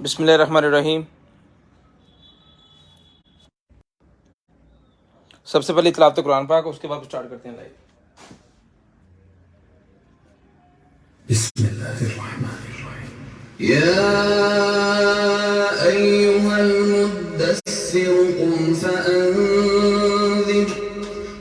बिस्मिल्लाहिर्रहमानिर्रहीम। सबसे पहले तिलावत कुरान पाक, उसके बाद स्टार्ट करते हैं लाइव। बिस्मिल्लाहिर्रहमानिर्रहीम। या अय्युहल मुद्दस्सिर कुम फअंज़िर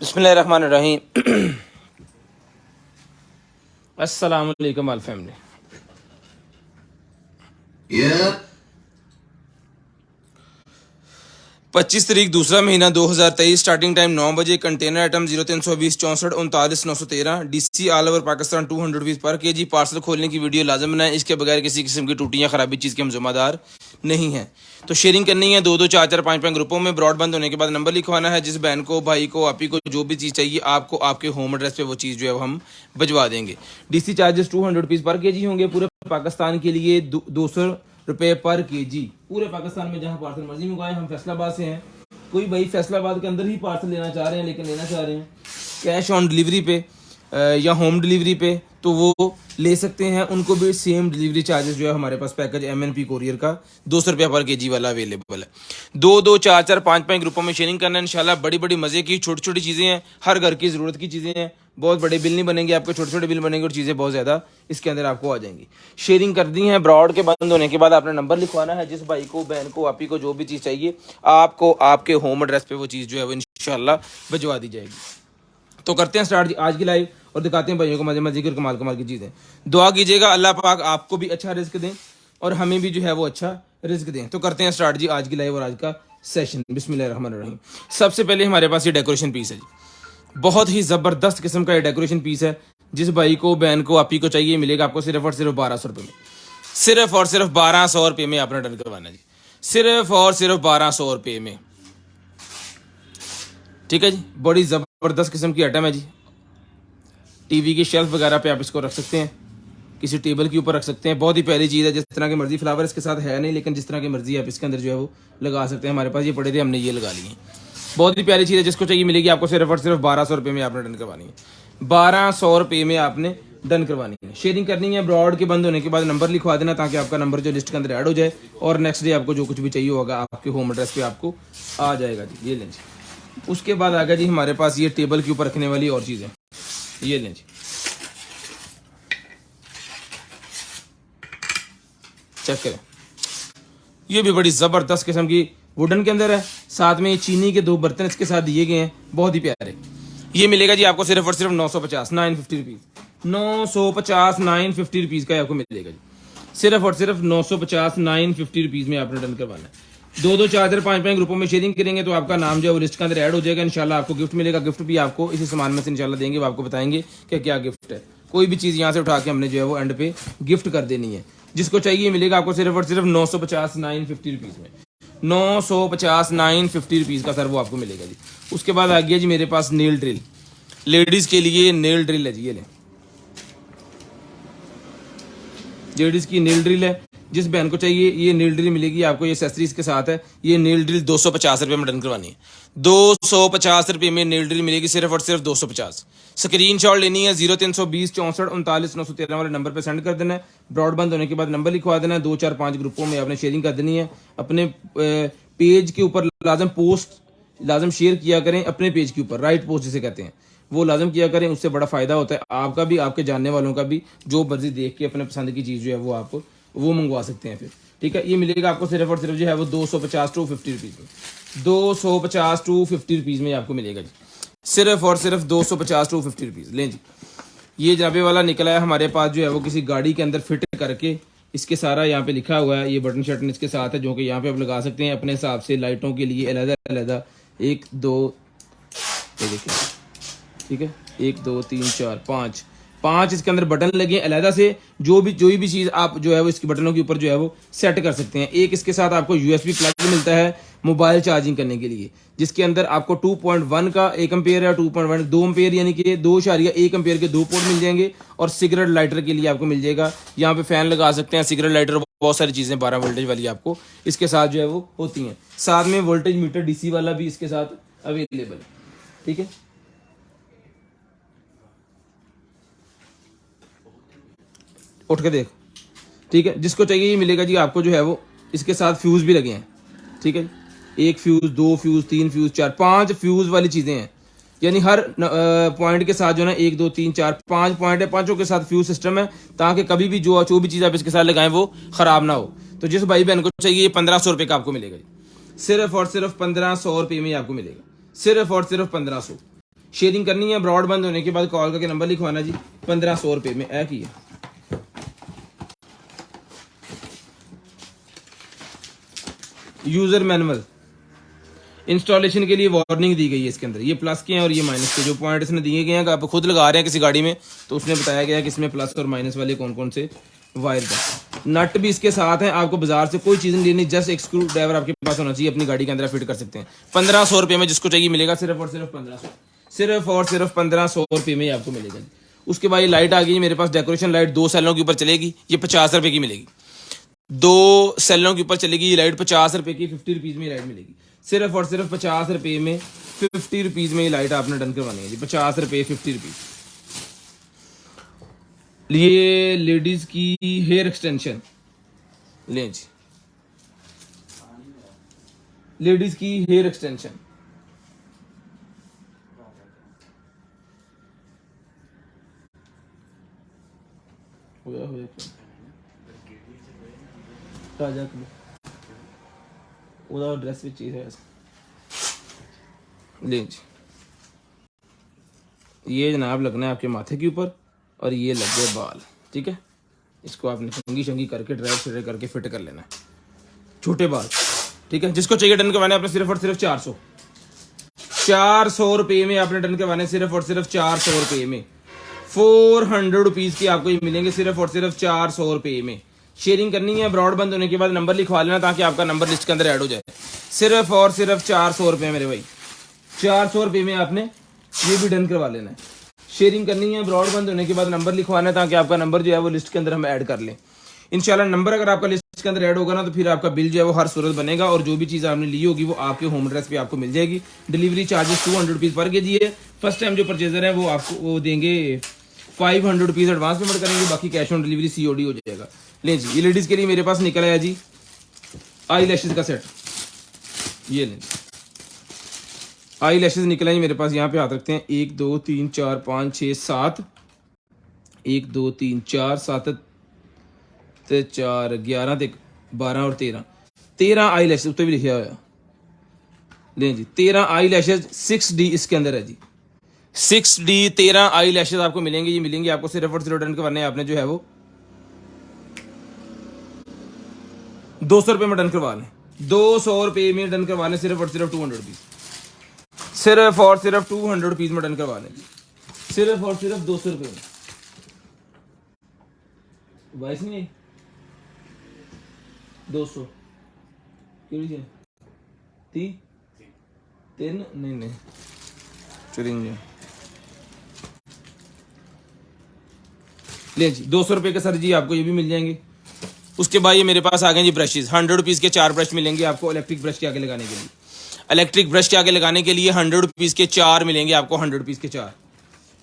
बिस्मिल्लाहिर्रहमानिर्रहीम. अस्सलाम वालेकुम ऑल फैमिली. या 25 तारीख दूसरा महीना 2023. स्टार्टिंग टाइम 9 बजे. Container item 0320 64 39 913. DC all over Pakistan 200 rupees पर केजी. पार्सल खोलने की वीडियो लाजम बनाएं. इसके बगैर किसी किस्म की टूटी या खराबी चीज़ के हम जिम्मेदार नहीं हैं. तो शेयरिंग करनी है 2-2 4-4 5-5 ग्रुपों में. ब्रॉड बंद होने के बाद नंबर लिखवाना है. जिस बहन को, भाई को, आपी को जो भी चीज़ चाहिए आपको आपके होम एड्रेस पे वो चीज़ जो है वो हम भिजवा देंगे. डीसी चार्जेस 200 रुपीज़ पर केजी होंगे. पूरे पाकिस्तान के लिए 200 रुपये पर केजी. पूरे पाकिस्तान में जहाँ पार्सल मर्जी मंगवाए. हम फैसलाबाद से हैं. कोई भाई फैसलाबाद के अंदर ही पार्सल लेना चाह रहे हैं लेकिन लेना चाह रहे हैं कैश ऑन डिलीवरी पे या होम डिलीवरी पे तो वो ले सकते हैं. उनको भी सेम डिलीवरी चार्जेस जो है हमारे पास पैकेज MNP कोरियर का 200 रुपया पर केजी वाला अवेलेबल है. 2-2 4-4 5-5 ग्रुपों में शेयरिंग करना है इंशाल्लाह. बड़ी बड़ी मज़े की छोटी छोटी चीज़ें हैं. हर घर की ज़रूरत की चीज़ें हैं. बहुत बड़े बिल नहीं बनेंगे आपके, छोटे छोटे बिल बनेंगे और चीज़ें बहुत ज़्यादा इसके अंदर आपको आ जाएंगी. शेयरिंग कर दी है. ब्रॉड के बंद होने के बाद आपने नंबर लिखवाना है. जिस भाई को, बहन को, आपी को जो भी चीज़ चाहिए आपको आपके होम एड्रेस पे वो चीज़ जो है वो इंशाल्लाह भिजवा दी जाएगी. तो करते हैं स्टार्ट आज की लाइव और दिखाते हैं भाइयों को मजे मजे की और कमाल कमाल की चीज़ें. दुआ कीजिएगा अल्लाह पाक आपको भी अच्छा रिस्क दें और हमें भी जो है वो अच्छा रिस्क दें. तो करते हैं स्टार्ट जी आज की लाइव और आज का सेशन. बिस्मिल्लाहिर्रहमानिर्रहीम. सबसे पहले हमारे पास ये डेकोरेशन पीस है जी. बहुत ही ज़बरदस्त किस्म का ये डेकोरेशन पीस है. जिस भाई को, बहन को, आपी को चाहिए मिलेगा आपको सिर्फ और सिर्फ 1200 रुपये में. सिर्फ और सिर्फ 1200 रुपये में आपने डन करवाना जी. सिर्फ और सिर्फ 1200 रुपये में. ठीक है जी. बड़ी ज़बरदस्त किस्म की आइटम है जी. टीवी की शेल्फ वगैरह पे आप इसको रख सकते हैं. किसी टेबल के ऊपर रख सकते हैं. बहुत ही प्यारी चीज़ है. जिस तरह की मर्जी फ्लावर इसके साथ है नहीं लेकिन जिस तरह की मर्जी आप इसके अंदर जो है वो लगा सकते हैं. हमारे पास ये पड़े थे, हमने ये लगा लिए. बहुत ही प्यारी चीज़ है. जिसको चाहिए मिलेगी आपको सिर्फ और सिर्फ 1200 रुपये में आपने डन करवानी है. 1200 रुपये में आपने डन करवानी है. शेयरिंग करनी है. ब्रॉड के बंद होने के बाद नंबर लिखवा देना ताकि आपका नंबर जो लिस्ट के अंदर ऐड हो जाए और नेक्स्ट डे आपको जो कुछ भी चाहिए होगा आपके होम एड्रेस पे आपको आ जाएगा जी. ये लें जी. उसके बाद आ गया जी हमारे पास ये टेबल के ऊपर रखने वाली और चीज़ें. ये लें जी. चेक करें. ये भी बड़ी ज़बरदस्त किस्म की वुडन के अंदर है. साथ में चीनी के 2 बर्तन इसके साथ दिए गए हैं. बहुत ही प्यारे. ये मिलेगा जी आपको सिर्फ और सिर्फ 950 950 रुपीज़. 950 950 रुपीज़ का आपको मिलेगा जी. सिर्फ और सिर्फ 950 950 रुपीज़ में आपने डन करवाना है. 2-2 4-4 5-5 ग्रुपों में शेयरिंग करेंगे तो आपका नाम जो है वो लिस्ट के अंदर ऐड हो जाएगा. इंशाल्लाह आपको गिफ्ट मिलेगा. गिफ्ट भी आपको इसी सामान में से इंशाल्लाह देंगे. वो आपको बताएंगे कि क्या गिफ्ट है. कोई भी चीज़ यहाँ से उठा के हमने जो है वो एंड पे गिफ्ट कर देनी है. जिसको चाहिए मिलेगा आपको सिर्फ और सिर्फ 950 950 रुपीज़ में. 950 950 रुपीज़ का सर वो आपको मिलेगा जी. उसके बाद आ गया जी मेरे पास नेल ड्रिल. लेडीज़ के लिए नेल ड्रिल है जी. ये लें. लेडीज़ की नेल ड्रिल है. जिस बहन को चाहिए ये नेल ड्रिल मिलेगी आपको. ये एक्सेसरीज के साथ है. ये नेल ड्रिल 250 रुपये में डन करवानी है. 250 रुपये में नेल ड्रिल मिलेगी सिर्फ और सिर्फ 250. स्क्रीनशॉट लेनी है. 0320 64 39 913 वाले नंबर पे सेंड कर देना है. ब्रॉड बंद होने के बाद नंबर लिखवा देना है. 2 4 5 ग्रुपों में आपने शेयरिंग कर देनी है. अपने पेज के ऊपर लाजम शेयर किया करें. अपने पेज के ऊपर राइट पोस्ट जिसे कहते हैं वो लाजम किया करें. उससे बड़ा फ़ायदा होता है आपका भी, आपके जानने वालों का भी. जो मर्जी देख के अपने पसंद की चीज़ जो है वो आप वो मंगवा सकते हैं फिर. ठीक है. ये मिलेगा आपको सिर्फ और सिर्फ जो है वो 250 टू 50 रुपीज़ में. 250 टू 50 रुपीज़ में आपको मिलेगा जी. सिर्फ और सिर्फ 250 टू 50 रुपीज़. लें जी. ये जनाबे वाला निकला है हमारे पास जो है वो किसी गाड़ी के अंदर फिट करके इसके सारा यहाँ पे लिखा हुआ है, ये बटन शटन इसके साथ है जो कि यहाँ पे आप लगा सकते हैं अपने हिसाब से लाइटों के लिए अलग अलग। 1 2 ये देखिए, ठीक है, 1 2 3 4 5 इसके अंदर बटन लगे अलहदा से। जो भी चीज़ आप जो है वो इसके बटनों के ऊपर जो है वो सेट कर सकते हैं। एक इसके साथ आपको USB प्लग मिलता है मोबाइल चार्जिंग करने के लिए, जिसके अंदर आपको 2.1 का 1 एम्पेयर या 2.1 2 एम्पेयर यानी कि 2.1 एम्पेयर के 2 पोर्ट मिल जाएंगे। और सिगरेट लाइटर के लिए आपको मिल जाएगा, यहाँ पे फैन लगा सकते हैं, सिगरेट लाइटर, बहुत सारी चीज़ें 12 वोल्टेज वाली आपको इसके साथ जो है वो होती हैं। साथ में वोल्टेज मीटर DC वाला भी इसके साथ अवेलेबल है, ठीक है। उठ के देख, ठीक है, जिसको चाहिए ये मिलेगा जी आपको जो है वो। इसके साथ फ्यूज़ भी लगे हैं, ठीक है, 1 फ्यूज़ 2 फ्यूज़ 3 फ्यूज़ 4 5 फ्यूज़ वाली चीज़ें हैं। यानी हर पॉइंट के साथ जो है ना 1 2 3 4 5 पॉइंट है, पांचों के साथ फ्यूज़ सिस्टम है, ताकि कभी भी जो भी चीज़ आप इसके साथ लगाएं वो ख़राब ना हो। तो जिस भाई बहन को चाहिए ये 1500 रुपये का आपको मिलेगा जी, सिर्फ और सिर्फ 1500 रुपये में आपको मिलेगा, सिर्फ और सिर्फ 1500। शेयरिंग करनी है, ब्रॉड बंद होने के बाद कॉल करके नंबर लिखवाना जी, 1500 रुपये में ऐ की है। यूजर मैनुअल इंस्टॉलेशन के लिए वार्निंग दी गई है इसके अंदर। ये प्लस के हैं और ये माइनस के जो पॉइंट इसने दिए गए हैं, आप खुद लगा रहे हैं किसी गाड़ी में तो उसने बताया गया है कि इसमें प्लस और माइनस वाले कौन कौन से वायर हैं। नट भी इसके साथ हैं, आपको बाजार से कोई चीज़ नहीं लेनी, जस्ट एक स्क्रू ड्राइवर आपके पास होना चाहिए, अपनी गाड़ी के अंदर फिट कर सकते हैं। 1500 रुपये में जिसको चाहिए मिलेगा, सिर्फ और सिर्फ 1500, सिर्फ और सिर्फ 1500 रुपये में आपको मिलेगा। उसके बाद ये लाइट आ गई मेरे पास, डेकोरेशन लाइट 2 सेलों के ऊपर चलेगी, ये 50 रुपये की मिलेगी। 2 सेलों के ऊपर चलेगी ये लाइट 50 रुपये की, 50 रुपीज़ में ये लाइट मिलेगी। सिर्फ और सिर्फ 50 रुपये में, 50 रुपीज़ में ये लाइट आपने डन करवानी है जी, 50 रुपये 50 रुपीज़। ये लेडीज़ की हेयर एक्सटेंशन लें जी, लेडीज़ की हेयर एक्सटेंशन ड्रेस भी चीज है लें जी। ये जनाब लगना है आपके माथे के ऊपर और ये लग गए बाल, ठीक है। इसको आपने कंगी शंगी करके ड्राई शेड करके फिट कर लेना है, छोटे बाल, ठीक है। जिसको चाहिए डन करवाने आपने सिर्फ और सिर्फ 400 रुपये में आपने डन करवाने, सिर्फ और सिर्फ 400 रुपये में। 400 रुपीज़ की आपको ये मिलेंगे सिर्फ और सिर्फ 400 रुपये में। शेयरिंग करनी है, ब्रॉड बंद होने के बाद नंबर लिखवा लेना ताकि आपका नंबर लिस्ट के अंदर ऐड हो जाए। सिर्फ और सिर्फ 400 रुपये मेरे भाई, 400 रुपये में आपने ये भी डन करवा लेना है। शेयरिंग करनी है, ब्रॉड बंद होने के बाद नंबर लिखवाना है ताकि आपका नंबर जो है वो लिस्ट के अंदर हम ऐड कर लें। इंशाल्लाह नंबर अगर आपका लिस्ट के अंदर ऐड होगा ना तो फिर आपका बिल जो है वो हर सूरत बनेगा और जो भी चीज़ आपने ली होगी वो आपके होम एड्रेस पे आपको मिल जाएगी। डिलीवरी चार्जेस 200 रुपीज़ पर केजी है। फर्स्ट टाइम जो परचेजर है वो आपको वो देंगे 500 रुपीज़ एडवांस पेमेंट करेंगे, बाकी कैश ऑन डिलीवरी COD हो जाएगा। ले जी, ये लेडीज़ के लिए मेरे पास निकल आया जी आई लैशेज़ का सेट, ये लें आई लैशेज़ निकल आई मेरे पास। यहाँ पे हाथ रखते हैं, 1 2 3 4 5 6 7, 1 2 3 4 7 4 11 12 और 13 आई लैशेज़ उत्ते भी लिखा हुआ लें जी। 13 आई लैशेज़ 6D इसके अंदर है जी, 6D 13 आई लैशेज़ आपको मिलेंगे। ये मिलेंगे आपको सिर्फ और सिर्फ डन करवाने आपने जो है वो 200 रुपये में डन करवा लें, 200 रुपये में डन करवा लें, सिर्फ और सिर्फ 200 रुपीज़, सिर्फ और सिर्फ 200 रुपीज़ में डन करवा लें, सिर्फ और सिर्फ 200 रुपये में। वाइस नहीं 200 क्यों 3 नहीं 54 ले जी। 200 रुपये के सर जी आपको ये भी मिल जाएंगे। उसके बाद ये मेरे पास आ गए जी ब्रशेज़, 100 रुपीज़ के 4 ब्रश मिलेंगे आपको इलेक्ट्रिक ब्रश के आगे लगाने के लिए। इलेक्ट्रिक ब्रश के आगे लगाने के लिए 100 रुपीज़ के 4 मिलेंगे आपको, 100 रुपीज़ के 4।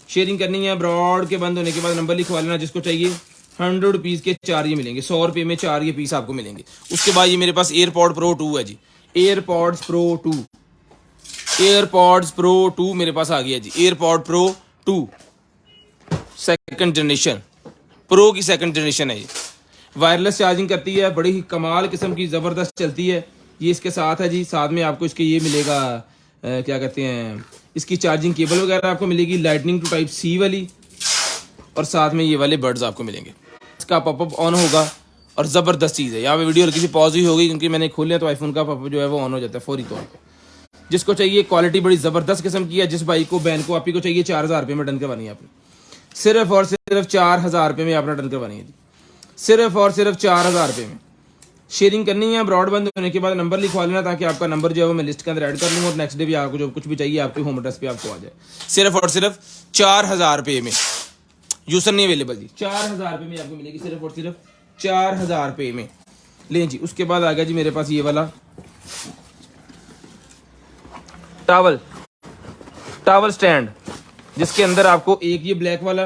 शेयरिंग करनी है, ब्रॉड के बंद होने के बाद नंबर लिखवा लेना जिसको चाहिए। 100 रुपीज़ के 4 ये मिलेंगे, 100 रुपये में 4 ये पीस आपको मिलेंगे। उसके बाद ये मेरे पास एयरपॉड प्रो 2 है जी, एयरपॉड्स प्रो 2, एयरपॉड्स प्रो 2 मेरे पास आ गया जी। AirPod pro 2 second generation, pro की सेकंड जनरेशन है ये। वायरलेस चार्जिंग करती है, बड़ी ही कमाल किस्म की ज़बरदस्त चलती है। ये इसके साथ है जी, साथ में आपको इसके ये मिलेगा क्या कहते हैं, इसकी चार्जिंग केबल वगैरह आपको मिलेगी, लाइटनिंग टू टाइप C वाली, और साथ में ये वाले बर्ड्स आपको मिलेंगे। इसका पॉपअप ऑन होगा और ज़बरदस्त चीज़ है। यहाँ पे वीडियो हल्की सी पॉज हुई होगी क्योंकि मैंने खोल लिया तो आईफोन का पॉपअप जो है वो ऑन हो जाता है फौरी तौर पे। जिसको चाहिए क्वालिटी बड़ी ज़बरदस्त किस्म की है, जिस भाई को बहन को आप ही को चाहिए 4000 रुपये में डन करवानी है आपने, सिर्फ और सिर्फ 4000 रुपये में आपने डन करवानी है जी, सिर्फ और सिर्फ 4000 रुपये में। शेयरिंग करनी है, ब्रॉडबैंड होने के बाद नंबर लिखवा लेना ताकि आपका नंबर जो है वो मैं लिस्ट के अंदर ऐड कर लूँगा और नेक्स्ट डे भी आपको जो कुछ भी चाहिए आपके होम एड्रेस पे आपको आ जाए। सिर्फ और सिर्फ 4000 रुपये में, यूसर नहीं अवेलेबल जी, 4000 रुपये में आपको मिलेगी सिर्फ और सिर्फ 4000 रुपये में। लें जी, उसके बाद आ गया जी मेरे पास ये वाला टावल स्टैंड, जिसके अंदर आपको एक ये ब्लैक वाला,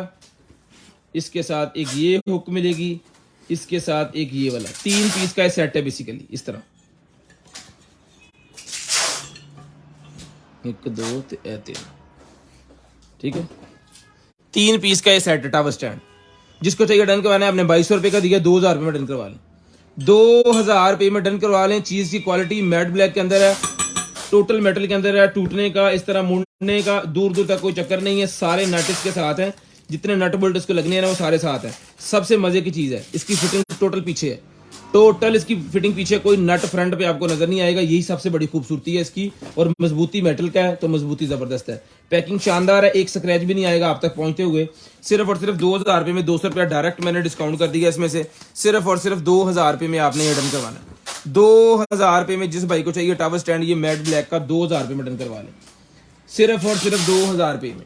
इसके साथ एक ये हुक मिलेगी, इसके साथ एक ये वाला, 3 पीस का सेट है बेसिकली इस तरह, 1 2 3, ठीक है, 3 पीस का ये सेट है टावर स्टैंड। जिसको चाहिए डन करवाना है, आपने 2200 रुपये का दिया, 2000 रुपये में डन करवा लें, 2000 रुपये में डन करवा लें। चीज की क्वालिटी मैट ब्लैक के अंदर है, टोटल मेटल के अंदर है, टूटने का इस तरह मुड़ने का दूर दूर तक कोई चक्कर नहीं है, सारे नट इसके साथ हैं, जितने नट बोल्ट इसको लगने हैं ना वो सारे साथ हैं। सबसे मजे की चीज है इसकी फिटिंग टोटल पीछे है, टोटल इसकी फिटिंग पीछे, कोई नट फ्रंट पे आपको नजर नहीं आएगा, यही सबसे बड़ी खूबसूरती है इसकी। और मजबूती मेटल का है तो मजबूती जबरदस्त है, पैकिंग शानदार है, एक स्क्रैच भी नहीं आएगा आप तक पहुंचते हुए। सिर्फ और सिर्फ 2000 रुपये में 200 रुपया डायरेक्ट मैंने डिस्काउंट कर दिया इसमें से, सिर्फ और सिर्फ 2000 रुपये में आपने ये डन करवाना है। 2000 रुपये में जिस भाई को चाहिए टावर स्टैंड ये मैट ब्लैक का 2000 रुपये में डन करवा लें, सिर्फ और सिर्फ 2000 रुपये में,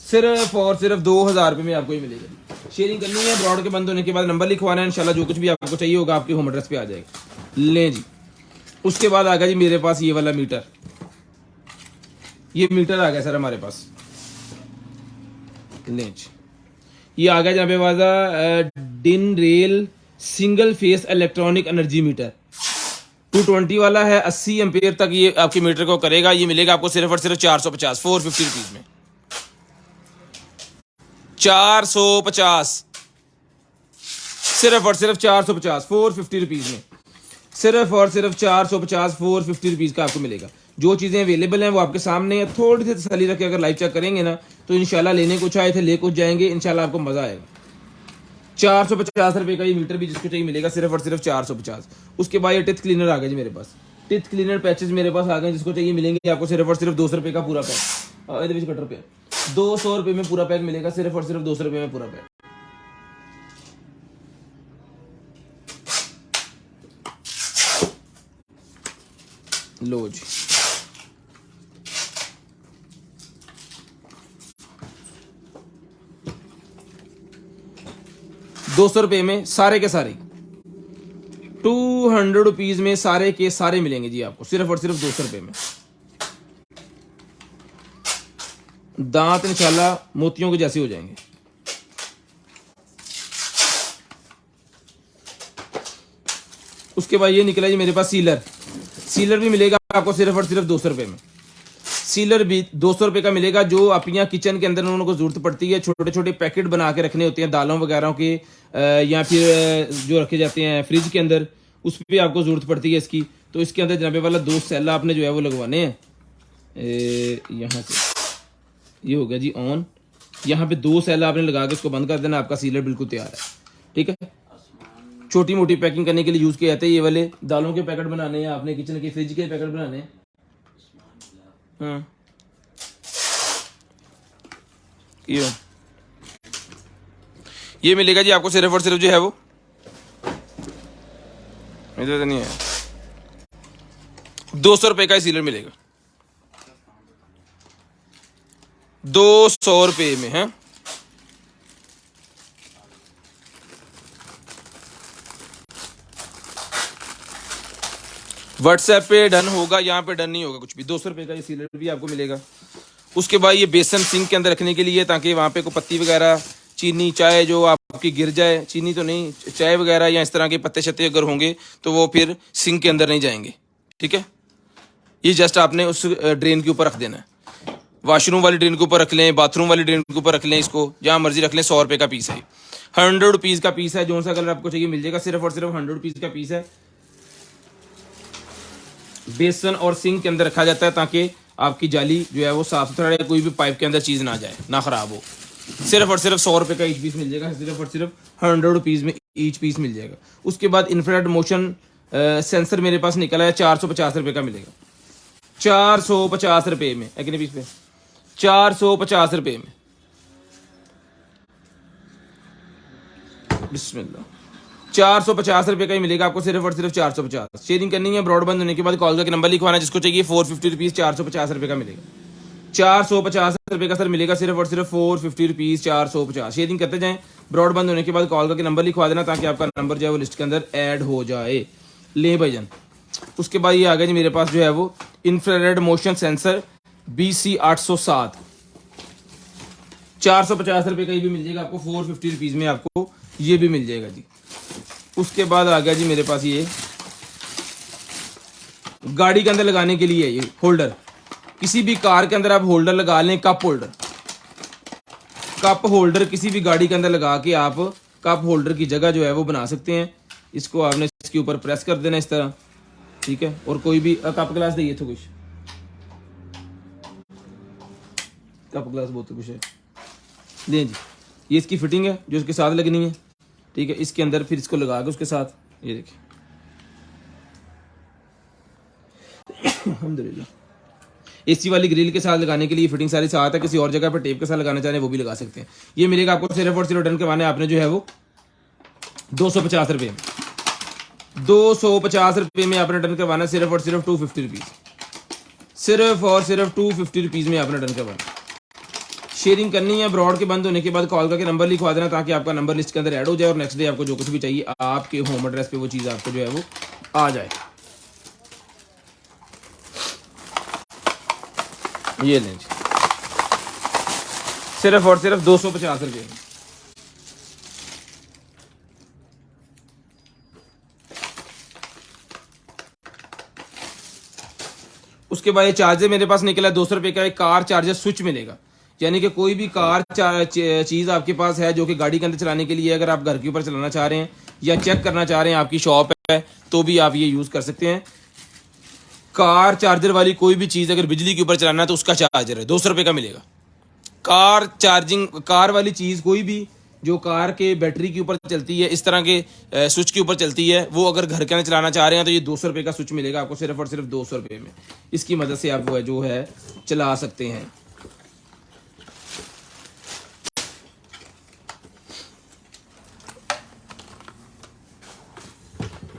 सिर्फ और सिर्फ 2000 रुपये में आपको ये मिलेगा। शेयरिंग करनी है, ब्रॉड के बंद होने के बाद नंबर लिखवाना है, इंशाल्लाह जो कुछ भी आपको चाहिए होगा आपके होम एड्रेस पे आ जाएगा। लें जी, उसके बाद आ गया जी मेरे पास ये वाला मीटर, ये मीटर आ गया सर हमारे पास। लें जी, ये आ गया जहाँ पे वाजा डिन rail single phase electronic energy meter, 220 वाला है, 80 एम्पेयर तक ये आपके मीटर को करेगा। ये मिलेगा आपको सिर्फ और सिर्फ 450 450 रुपीज में, 450, सिर्फ और सिर्फ 450 450 रुपीज में, सिर्फ और सिर्फ 450 450 रुपीज का आपको मिलेगा। जो चीजें अवेलेबल हैं वो आपके सामने है, थोड़ी सी तसल्ली रख के अगर लाइव चेक करेंगे ना तो इंशाल्लाह लेने कुछ आए थे ले कुछ जाएंगे, इंशाल्लाह आपको मजा आएगा। 450 रुपए का ये मीटर भी जिसको चाहिए मिलेगा सिर्फ और सिर्फ 450। उसके बाद ये टिथ क्लीनर आ गया जी मेरे पास, टिथ क्लीनर पैचेस मेरे पास आ गए, जिसको चाहिए मिलेंगे आपको सिर्फ और सिर्फ 200 रुपए का पूरा पैक, कटर पे 200 रुपए में पूरा पैक मिलेगा, सिर्फ और सिर्फ 200 रुपए में पूरा पैक। लो जी, ₹200 में सारे के सारे, 200 रुपीज में सारे के सारे मिलेंगे जी आपको, सिर्फ और सिर्फ 200 रुपए में। दांत इंशाल्लाह मोतियों के जैसे हो जाएंगे। उसके बाद ये निकला जी मेरे पास सीलर, सीलर भी मिलेगा आपको सिर्फ और सिर्फ 200 रुपए में। सीलर भी 200 रुपए का मिलेगा, जो अपनी किचन के अंदर उनको जरूरत पड़ती है, छोटे छोटे पैकेट बना के रखने होते हैं दालों वगैरह के, या फिर जो रखे जाते हैं फ्रिज के अंदर, उस पर आपको जरूरत पड़ती है इसकी। तो इसके अंदर जनाबे वाला 2 सेल आपने जो है वो लगवाने हैं, यहाँ से ये हो गया जी ऑन, यहाँ पे 2 सेल आपने लगा के इसको बंद कर देना, आपका सीलर बिल्कुल तैयार है। ठीक है, छोटी मोटी पैकिंग करने के लिए यूज किए जाते हैं ये वाले, दालों के पैकेट बनाने हैं आपने, किचन के फ्रिज के पैकेट बनाने हैं। हाँ ये मिलेगा जी आपको सिर्फ और सिर्फ जो है वो इधर नहीं है, 200 रुपए का सीलर मिलेगा, 200 रुपए में है। व्हाट्सएप पे डन होगा, यहाँ पे डन नहीं होगा कुछ भी। 200 रुपए का ये सीलर भी आपको मिलेगा। उसके बाद ये बेसन सिंक के अंदर रखने के लिए, ताकि वहाँ पे कोई पत्ती वगैरह, चीनी, चाय जो आपकी गिर जाए, चीनी तो नहीं, चाय वगैरह या इस तरह के पत्ते शत्ते अगर होंगे तो वो फिर सिंक के अंदर नहीं जाएंगे। ठीक है, ये जस्ट आपने उस ड्रेन के ऊपर रख देना है, वॉशरूम वाली ड्रेन के ऊपर रख लें, बाथरूम वाली ड्रेन के ऊपर रख लें, इसको जहाँ मर्जी रख लें। 100 रुपए का पीस है, 100 रुपीज़ का पीस है, जो सा कलर आपको चाहिए मिल जाएगा, सिर्फ और सिर्फ 100 रुपीज़ का पीस है। बेसन और सिंक के अंदर रखा जाता है ताकि आपकी जाली जो है वो साफ सुथरा रहे, कोई भी पाइप के अंदर चीज़ ना जाए, ना ख़राब हो। सिर्फ और सिर्फ 100 रुपये का ईच पीस मिल जाएगा, सिर्फ और सिर्फ 100 रुपीज़ में ईच पीस मिल जाएगा। उसके बाद इंफ्रारेड मोशन सेंसर मेरे पास निकला है 450 रुपये का मिलेगा, 450 रुपये में। कितने पीस पे? 450 रुपये में। बिस्मिल्लाह, 450 रुपये का ही मिलेगा आपको, सिर्फ और सिर्फ 450। शेयरिंग करनी है, ब्रॉडबैंड होने के बाद कॉल का नंबर लिखवाना, जिसको चाहिए 450 रुपीज़, 450 रुपये का मिलेगा। 450 रुपये का सर मिलेगा, सिर्फ और सिर्फ 450 रुपीज़, 450। शेयरिंग करते जाएं, ब्रॉडबैंड होने के बाद कॉल का नंबर लिखवा देना, ताकि आपका नंबर जो है वो लिस्ट के अंदर ऐड हो जाए। ले भाईजान, उसके बाद ये आ गया जी मेरे पास जो है वो इंफ्रारेड मोशन सेंसर BC 807, 450 रुपये का ये भी मिल जाएगा आपको, 450 रुपीज़ में आपको ये भी मिल जाएगा जी। उसके बाद आ गया जी मेरे पास ये गाड़ी के अंदर लगाने के लिए ये होल्डर, किसी भी कार के अंदर आप होल्डर लगा लें, कप होल्डर, कप होल्डर किसी भी गाड़ी के अंदर लगा के आप कप होल्डर की जगह जो है वो बना सकते हैं। इसको आपने इसके ऊपर प्रेस कर देना इस तरह, ठीक है। और कोई भी कप ग्लास दिए तो कुछ कप ग्लास बहुत कुछ है, ले जी। ये इसकी फिटिंग है जो इसके साथ लगनी है, ठीक है। इसके अंदर फिर इसको लगा के उसके साथ, ये देखिए अल्हम्दुलिल्लाह। एसी वाली ग्रिल के साथ लगाने के लिए फिटिंग सारी साथ है। किसी और जगह पर टेप के साथ लगाना चाह रहे हैं वो भी लगा सकते हैं। ये मिलेगा आपको सिर्फ और सिर्फ डन करवाने आपने जो है वो 250 रुपये में, 250 रुपये में आपने डन करवाना, सिर्फ और सिर्फ 250 रुपीज़, सिर्फ और सिर्फ 250 रुपीज़ में आपने डन करवाना। शेयरिंग करनी है, ब्रॉड के बंद होने के बाद कॉल करके नंबर लिखवा देना, ताकि आपका नंबर लिस्ट के अंदर ऐड हो जाए और नेक्स्ट डे आपको जो कुछ भी चाहिए आपके होम एड्रेस पे वो चीज़ आपको जो है वो आ जाए। ये लें जी, सिर्फ और सिर्फ 250 रुपये में। उसके बाद ये चार्जर मेरे पास निकला 200 रुपये का, एक कार चार्जर स्विच मिलेगा। यानी कि कोई भी कार चीज़ आपके पास है जो कि गाड़ी के अंदर चलाने के लिए, अगर आप घर के ऊपर चलाना चाह रहे हैं या चेक करना चाह रहे हैं, आपकी शॉप है तो भी आप ये यूज़ कर सकते हैं। कार चार्जर वाली कोई भी चीज़ अगर बिजली के ऊपर चलाना है तो उसका चार्जर है 200 रुपये का मिलेगा। कार चार्जिंग, कार वाली चीज़ कोई भी जो कार के बैटरी के ऊपर चलती है, इस तरह के स्विच के ऊपर चलती है, वो अगर घर के अंदर चलाना चाह रहे हैं तो ये 200 रुपये का स्विच मिलेगा आपको, सिर्फ और सिर्फ 200 रुपये में। इसकी मदद से आप वो जो है चला सकते हैं।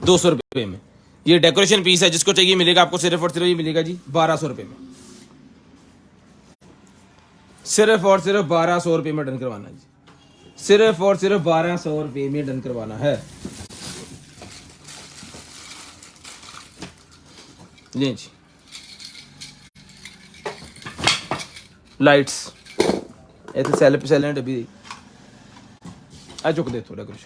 ₹200 में ये डेकोरेशन पीस है, जिसको चाहिए मिलेगा आपको, सिर्फ और सिर्फ ये मिलेगा जी 1200 रुपये में, सिर्फ और सिर्फ 1200 रुपये में डन करवाना जी, सिर्फ और सिर्फ 1200 रुपये में डन करवाना है। जी जी, लाइट्स ऐसे सेल पे सेलेंट अभी आ चुक दे थोड़ा कुछ।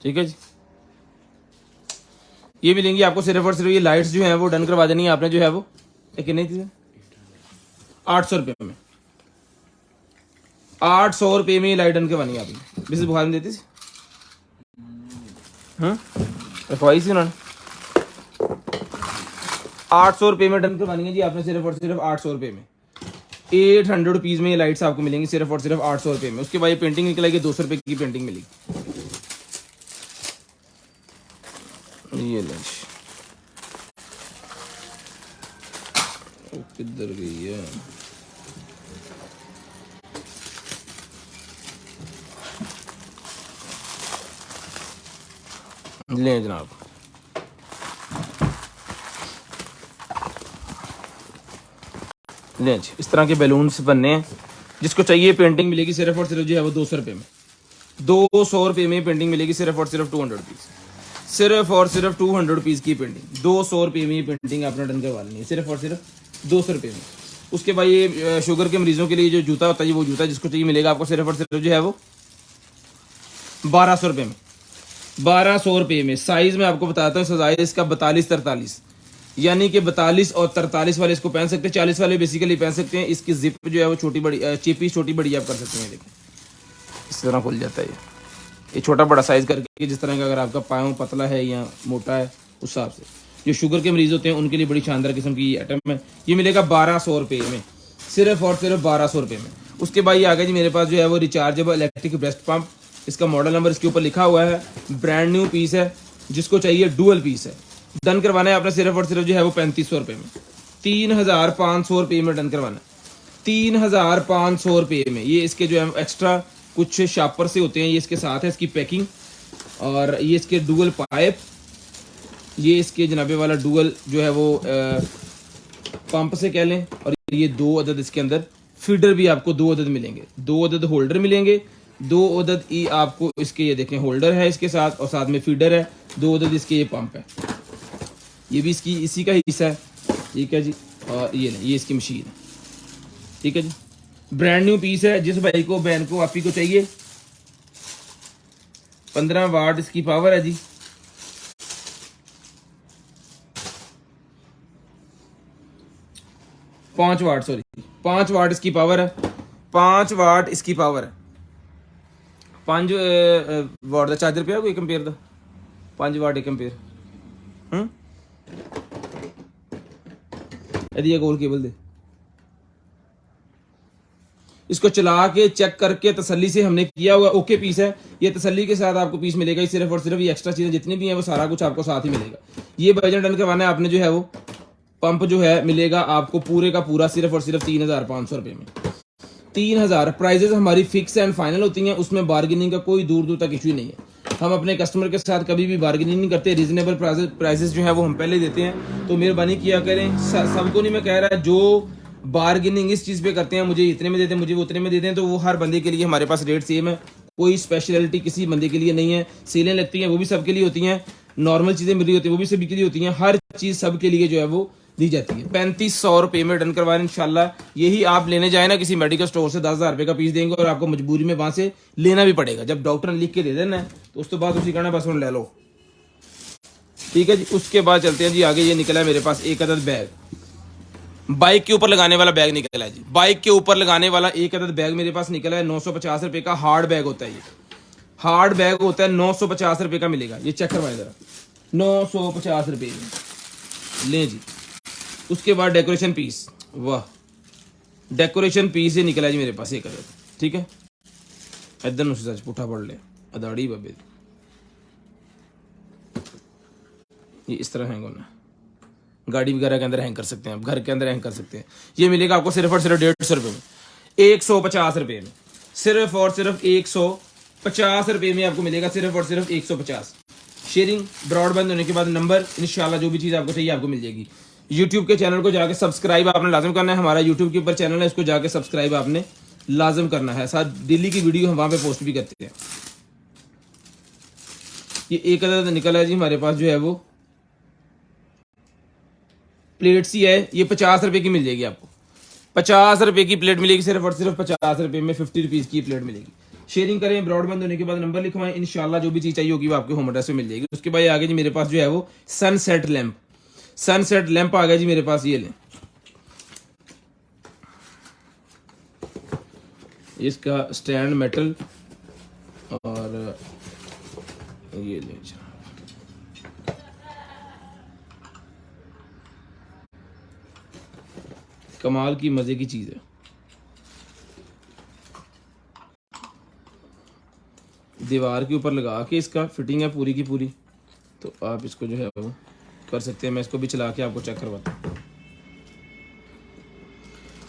ठीक है जी, ये मिलेंगी आपको सिर्फ और सिर्फ ये लाइट्स जो हैं वो डन करवा देनी है आपने जो है वो कितनी थी 800 रुपये में, 800 रुपये में ये लाइट डन करवानी है आपने। बिजली बुखार में देती थी, रखवाई थी उन्होंने। 800 रुपये में डन करवानी है जी आपने, सिर्फ और सिर्फ 800 रुपये में। 800 रुपीज़ में ये लाइट्स आपको मिलेंगी सिर्फ और सिर्फ 800 रुपये में। उसके बाद ये पेंटिंग निकलेगी, 200 रुपये की पेंटिंग मिलेगी। ये लंच किधर गई है? ले जनाब, ले इस तरह के बैलून्स बनने हैं। जिसको चाहिए पेंटिंग मिलेगी सिर्फ और सिर्फ जो है वो 200 रुपये में, 200 रुपये में पेंटिंग मिलेगी, सिर्फ और सिर्फ 200 रुपीज़, सिर्फ और सिर्फ 200 रुपीज़ की पेंटिंग, 200 रुपये में ये पेंटिंग आपने डन करवा लेनी है, सिर्फ और सिर्फ 200 रुपये में। उसके बाद ये शुगर के मरीजों के लिए जो जूता होता है वो जूता जिसको चाहिए मिलेगा आपको सिर्फ और सिर्फ जो है वो 1200 रुपये में, 1200 रुपये में। साइज़ में आपको बताता हूँ, साइज़ इसका 42-43, यानी कि 42 और 43 वाले इसको पहन सकते हैं, 40 वाले बेसिकली पहन सकते हैं। इसकी जिप जो है वो छोटी बड़ी चेपी छोटी बड़ी आप कर सकते हैं। देखिए इस तरह खुल जाता है ये छोटा बड़ा साइज़ करके, जिस तरह का अगर आपका पाँव पतला है या मोटा है उस हिसाब से। जो शुगर के मरीज़ होते हैं उनके लिए बड़ी शानदार किस्म की आइटम है। ये मिलेगा 1200 रुपये में, सिर्फ और सिर्फ 1200 रुपये में। उसके बाद ये आ गया जी मेरे पास जो है वो रिचार्जेबल इलेक्ट्रिक ब्रेस्ट पंप। इसका मॉडल नंबर इसके ऊपर लिखा हुआ है, ब्रांड न्यू पीस है, जिसको चाहिए डुअल पीस है। डन करवाना है आपने सिर्फ और सिर्फ जो है वो 3500 रुपये में, 3500 रुपये में डन करवाना है, 3500 रुपये में। ये इसके जो है एक्स्ट्रा कुछ शापर से होते हैं, ये इसके साथ है इसकी पैकिंग। और ये इसके डुअल पाइप, ये इसके जनाबे वाला डुअल जो है वो पंप से कह लें। और ये 2 अदद इसके अंदर फीडर भी आपको 2 अदद मिलेंगे, 2 अदद होल्डर मिलेंगे, 2 अदद ई आपको इसके ये देखें होल्डर है इसके साथ, और साथ में फीडर है, 2 अदद इसके ये पंप है। ये भी इसकी इसी का हिस्सा है, ठीक है जी। और ये इसकी मशीन है, ठीक है जी। ब्रांड न्यू पीस है। जिस भाई को बहन को आपी को चाहिए, 15 वाट इसकी पावर है जी। पाँच वाट इसकी पावर है, 5 वाट इसकी पावर है। 5 वाट का चार्जर पे कोई कंपेयर दा, 5 वाट एक कंपेयर यदि गोल केबल दे। इसको चला के चेक करके तसल्ली से हमने किया हुआ ओके पीस है। ये तसल्ली के साथ आपको पीस मिलेगा, सिर्फ और सिर्फ ये एक्स्ट्रा चीजें जितनी भी हैं वो सारा कुछ आपको साथ ही मिलेगा। ये वजन डन करवाना है आपने जो है वो पंप जो है मिलेगा आपको पूरे का पूरा सिर्फ और सिर्फ 3500 रुपये में। 3000 प्राइजेस हमारी फिक्स एंड फाइनल होती हैं, उसमें बार्गेनिंग का कोई दूर दूर तक इशू नहीं है। हम अपने कस्टमर के साथ कभी भी बार्गेनिंग नहीं करते, रीजनेबल प्राइजेस जो है वो हम पहले देते हैं। तो मेहरबानी किया करें, सबको नहीं मैं कह रहा, जो बार्गेनिंग इस चीज़ पे करते हैं, मुझे इतने में देते हैं, मुझे वो उतने में देते हैं, तो वो हर बंदे के लिए हमारे पास रेट सेम है, कोई स्पेशलिटी किसी बंदे के लिए नहीं है। सेलें लगती हैं वो भी सबके लिए होती हैं, नॉर्मल चीज़ें मिल रही होती हैं वो भी सभी के लिए होती हैं, हर चीज़ सबके लिए जो है वो दी जाती है। 3500 रुपये में डन करवाएं इंशाल्लाह। यही आप लेने जाए ना किसी मेडिकल स्टोर से 10,000 रुपये का पीस देंगे और आपको मजबूरी में वहां से लेना भी पड़ेगा। जब डॉक्टर ने लिख के दे देना है तो उस तो बाद उसी कहना बस ले लो, ठीक है जी। उसके बाद चलते हैं जी आगे। ये निकला है मेरे पास एक अदद बैग, बाइक के ऊपर लगाने वाला बैग निकला है जी। बाइक के ऊपर लगाने वाला एक अदद बैग मेरे पास निकला है। 950 रुपये का हार्ड बैग होता है, ये हार्ड बैग होता है, 950 रुपये का मिलेगा। ये चेक करवाएं जरा, 950 रुपये में ले जी। उसके बाद डेकोरेशन पीस, वाह डेकोरेशन पीस ही निकला जी मेरे पास एक अदद, ठीक है। इधर नु सच पुठा पड़ ले अदाड़ी बाबे, ये इस तरह हैंग होना, गाड़ी वगैरह के अंदर हैंग कर सकते हैं आप, घर के अंदर हैंग कर सकते हैं। ये मिलेगा आपको सिर्फ और सिर्फ 150 रुपये में, 150 रुपये में, सिर्फ और सिर्फ 150 रुपये में आपको मिलेगा, सिर्फ और सिर्फ 150। शेयरिंग ब्रॉडबैंड होने के बाद नंबर इंशाल्लाह जो भी चीज़ आपको चाहिए आपको मिल जाएगी। यूट्यूब के चैनल को जाके सब्सक्राइब आपने लाजम करना है, हमारा यूट्यूब के ऊपर चैनल है, इसको जाके सब्सक्राइब आपने लाजम करना है। साथ डेली की वीडियो हम वहाँ पे पोस्ट भी करते हैं। ये एक अदद निकला है जी हमारे पास जो है वो प्लेट सी है, ये 50 रुपये की मिल जाएगी आपको, 50 रुपये की प्लेट मिलेगी, सिर्फ और सिर्फ 50 रुपये में 50 रुपीज़ की प्लेट मिलेगी। शेयरिंग करें, ब्रॉडबैंड होने के बाद नंबर लिखवाएं, इंशाल्लाह जो भी चीज़ चाहिए होगी वो आपके होम एड्रेस पे मिल जाएगी। उसके बाद आगे जी मेरे पास जो है वो सनसेट लैंप, सनसेट लैंप आ गया जी मेरे पास। ये लें, इसका स्टैंड मेटल और ये ले कमाल की मजे की चीज है। दीवार के ऊपर लगा के इसका फिटिंग है पूरी की पूरी, तो आप इसको जो है वो कर सकते हैं। मैं इसको भी चला के आपको चेक करवाता हूँ।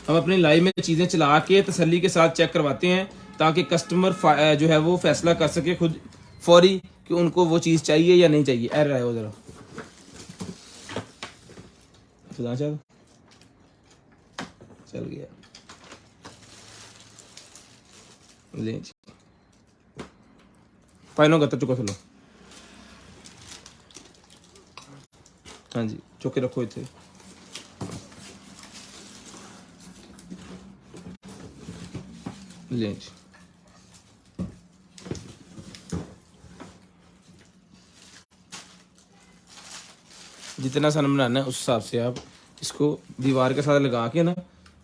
हम अपनी लाइव में चीज़ें चला के तसल्ली के साथ चेक करवाते हैं ताकि कस्टमर जो है वो फैसला कर सके खुद फौरी कि उनको वो चीज़ चाहिए या नहीं चाहिए। एर रहा है वो जरा चल गया ले जी, पाइनों का चुका चलो, हाँ जी चौके रखो इतने। ले जी जितना सन बनाना है उस हिसाब से आप इसको दीवार के साथ लगा के ना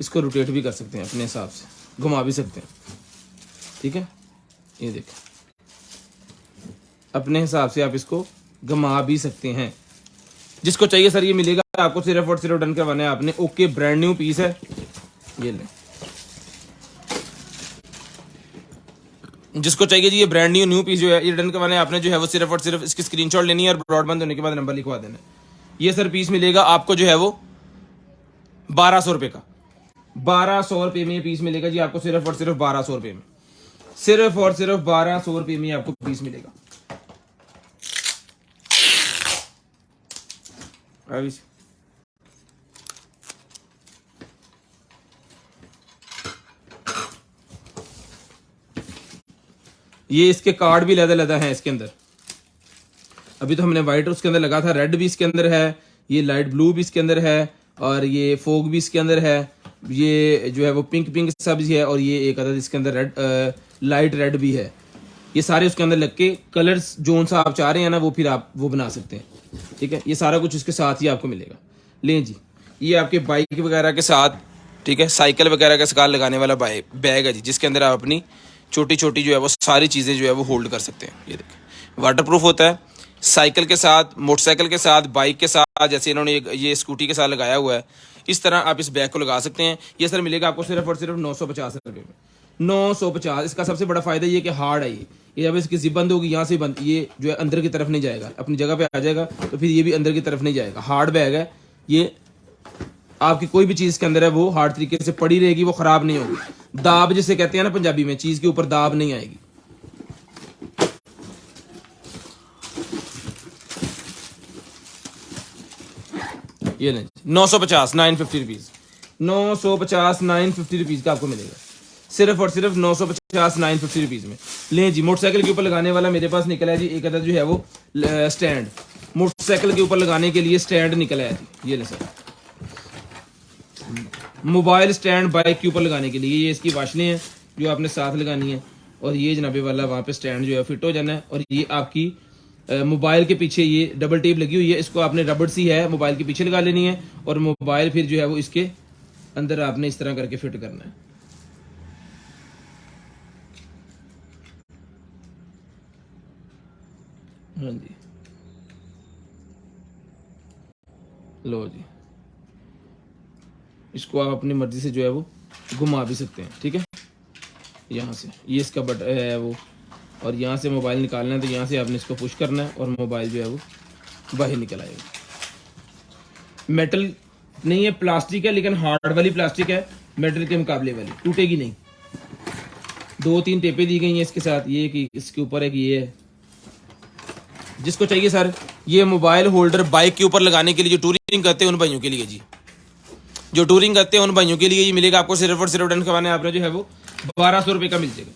इसको रोटेट भी कर सकते हैं, अपने हिसाब से घुमा भी सकते हैं, ठीक है। ये देखें, अपने हिसाब से आप इसको घुमा भी सकते हैं। जिसको चाहिए सर ये मिलेगा आपको, सिर्फ और सिर्फ डन करवाना है आपने। ओके, ब्रांड न्यू पीस है, ये ले। जिसको चाहिए जी ये ब्रांड न्यू पीस जो है ये डन करवाना है आपने, जो है वो सिर्फ और सिर्फ इसकी स्क्रीनशॉट लेनी है और ब्रॉड बंद होने के बाद नंबर लिखवा देना है। ये सर पीस मिलेगा आपको जो है वो 1200 रुपये का, 1200 रुपये में ये पीस मिलेगा जी आपको, सिर्फ और सिर्फ 1200 रुपये में, सिर्फ और सिर्फ 1200 रुपये में आपको पीस मिलेगा। अभी ये इसके कार्ड भी लदा है इसके अंदर। अभी तो हमने व्हाइट उसके अंदर लगा था, रेड भी इसके अंदर है, ये लाइट ब्लू भी इसके अंदर है, और ये फोग भी इसके अंदर है, ये जो है वो पिंक सब्ज है, और ये एक अदद इसके अंदर रेड लाइट रेड भी है। ये सारे उसके अंदर लग के कलर्स जो सा आप चाह रहे हैं ना वो फिर आप वो बना सकते हैं। ठीक है, ये सारा कुछ इसके साथ ही आपको मिलेगा। लें जी, ये आपके बाइक वगैरह के साथ, ठीक है, साइकिल वगैरह का साथ लगाने वाला बैग है जी, जिसके अंदर आप अपनी छोटी छोटी जो है वो सारी चीज़ें जो है वो होल्ड कर सकते हैं। ये देखें, वाटर प्रूफ होता है, साइकिल के साथ, मोटरसाइकिल के साथ, बाइक के साथ, जैसे इन्होंने ये स्कूटी के साथ लगाया हुआ है, इस तरह आप इस बैग को लगा सकते हैं। ये सर मिलेगा आपको सिर्फ और सिर्फ 950 रुपये में, 950। इसका सबसे बड़ा फायदा ये कि हार्ड है ये जब इसकी जिप बंद होगी यहाँ से बंद, ये जो है अंदर की तरफ नहीं जाएगा, अपनी जगह पे आ जाएगा, तो फिर ये भी अंदर की तरफ नहीं जाएगा। हार्ड बैग है ये, आपकी कोई भी चीज़ के अंदर है वो हार्ड तरीके से पड़ी रहेगी, वो ख़राब नहीं होगी। दाब जिसे कहते हैं ना पंजाबी में, चीज़ के ऊपर दाब नहीं आएगी। ये नहीं, 950 950 रुपीज़, 950 950 रुपीज़ का आपको मिलेगा, सिर्फ और सिर्फ 950 950 रुपीज़ में। लें जी, मोटरसाइकिल के ऊपर लगाने वाला मेरे पास निकला है जी एक अदर जो है वो स्टैंड, मोटरसाइकिल के ऊपर लगाने के लिए स्टैंड निकला है जी। ये ले सर, मोबाइल स्टैंड बाइक के ऊपर लगाने के लिए, ये इसकी वाशलें हैं जो आपने साथ लगानी है, और ये जनाबे वाला वहाँ पे स्टैंड जो है फिट हो जाना है। और ये आपकी मोबाइल के पीछे ये डबल टेप लगी हुई है, इसको आपने रबड़ सी है मोबाइल के पीछे लगा लेनी है, और मोबाइल फिर जो है वो इसके अंदर आपने इस तरह करके फिट करना है। हाँ जी, लो जी, इसको आप अपनी मर्जी से जो है वो घुमा भी सकते हैं। ठीक है, यहाँ से ये इसका बट है वो, और यहाँ से मोबाइल निकालना है तो यहाँ से आपने इसको पुश करना है और मोबाइल जो है वो बाहर निकल आएगा। मेटल नहीं है, प्लास्टिक है, लेकिन हार्ड वाली प्लास्टिक है, मेटल के मुकाबले वाली, टूटेगी नहीं। 2-3 टेपें दी गई हैं इसके साथ, ये कि इसके ऊपर है कि ये है। जिसको चाहिए सर ये मोबाइल होल्डर बाइक के ऊपर लगाने के लिए, जो टूरिंग करते हैं उन भाइयों के लिए जी, जो टूरिंग करते हैं उन भाइयों के लिए ये मिलेगा आपको, सिर्फ और सिर्फ डन करवाने आपने जो है वो 1200 रुपये का मिल जाएगा।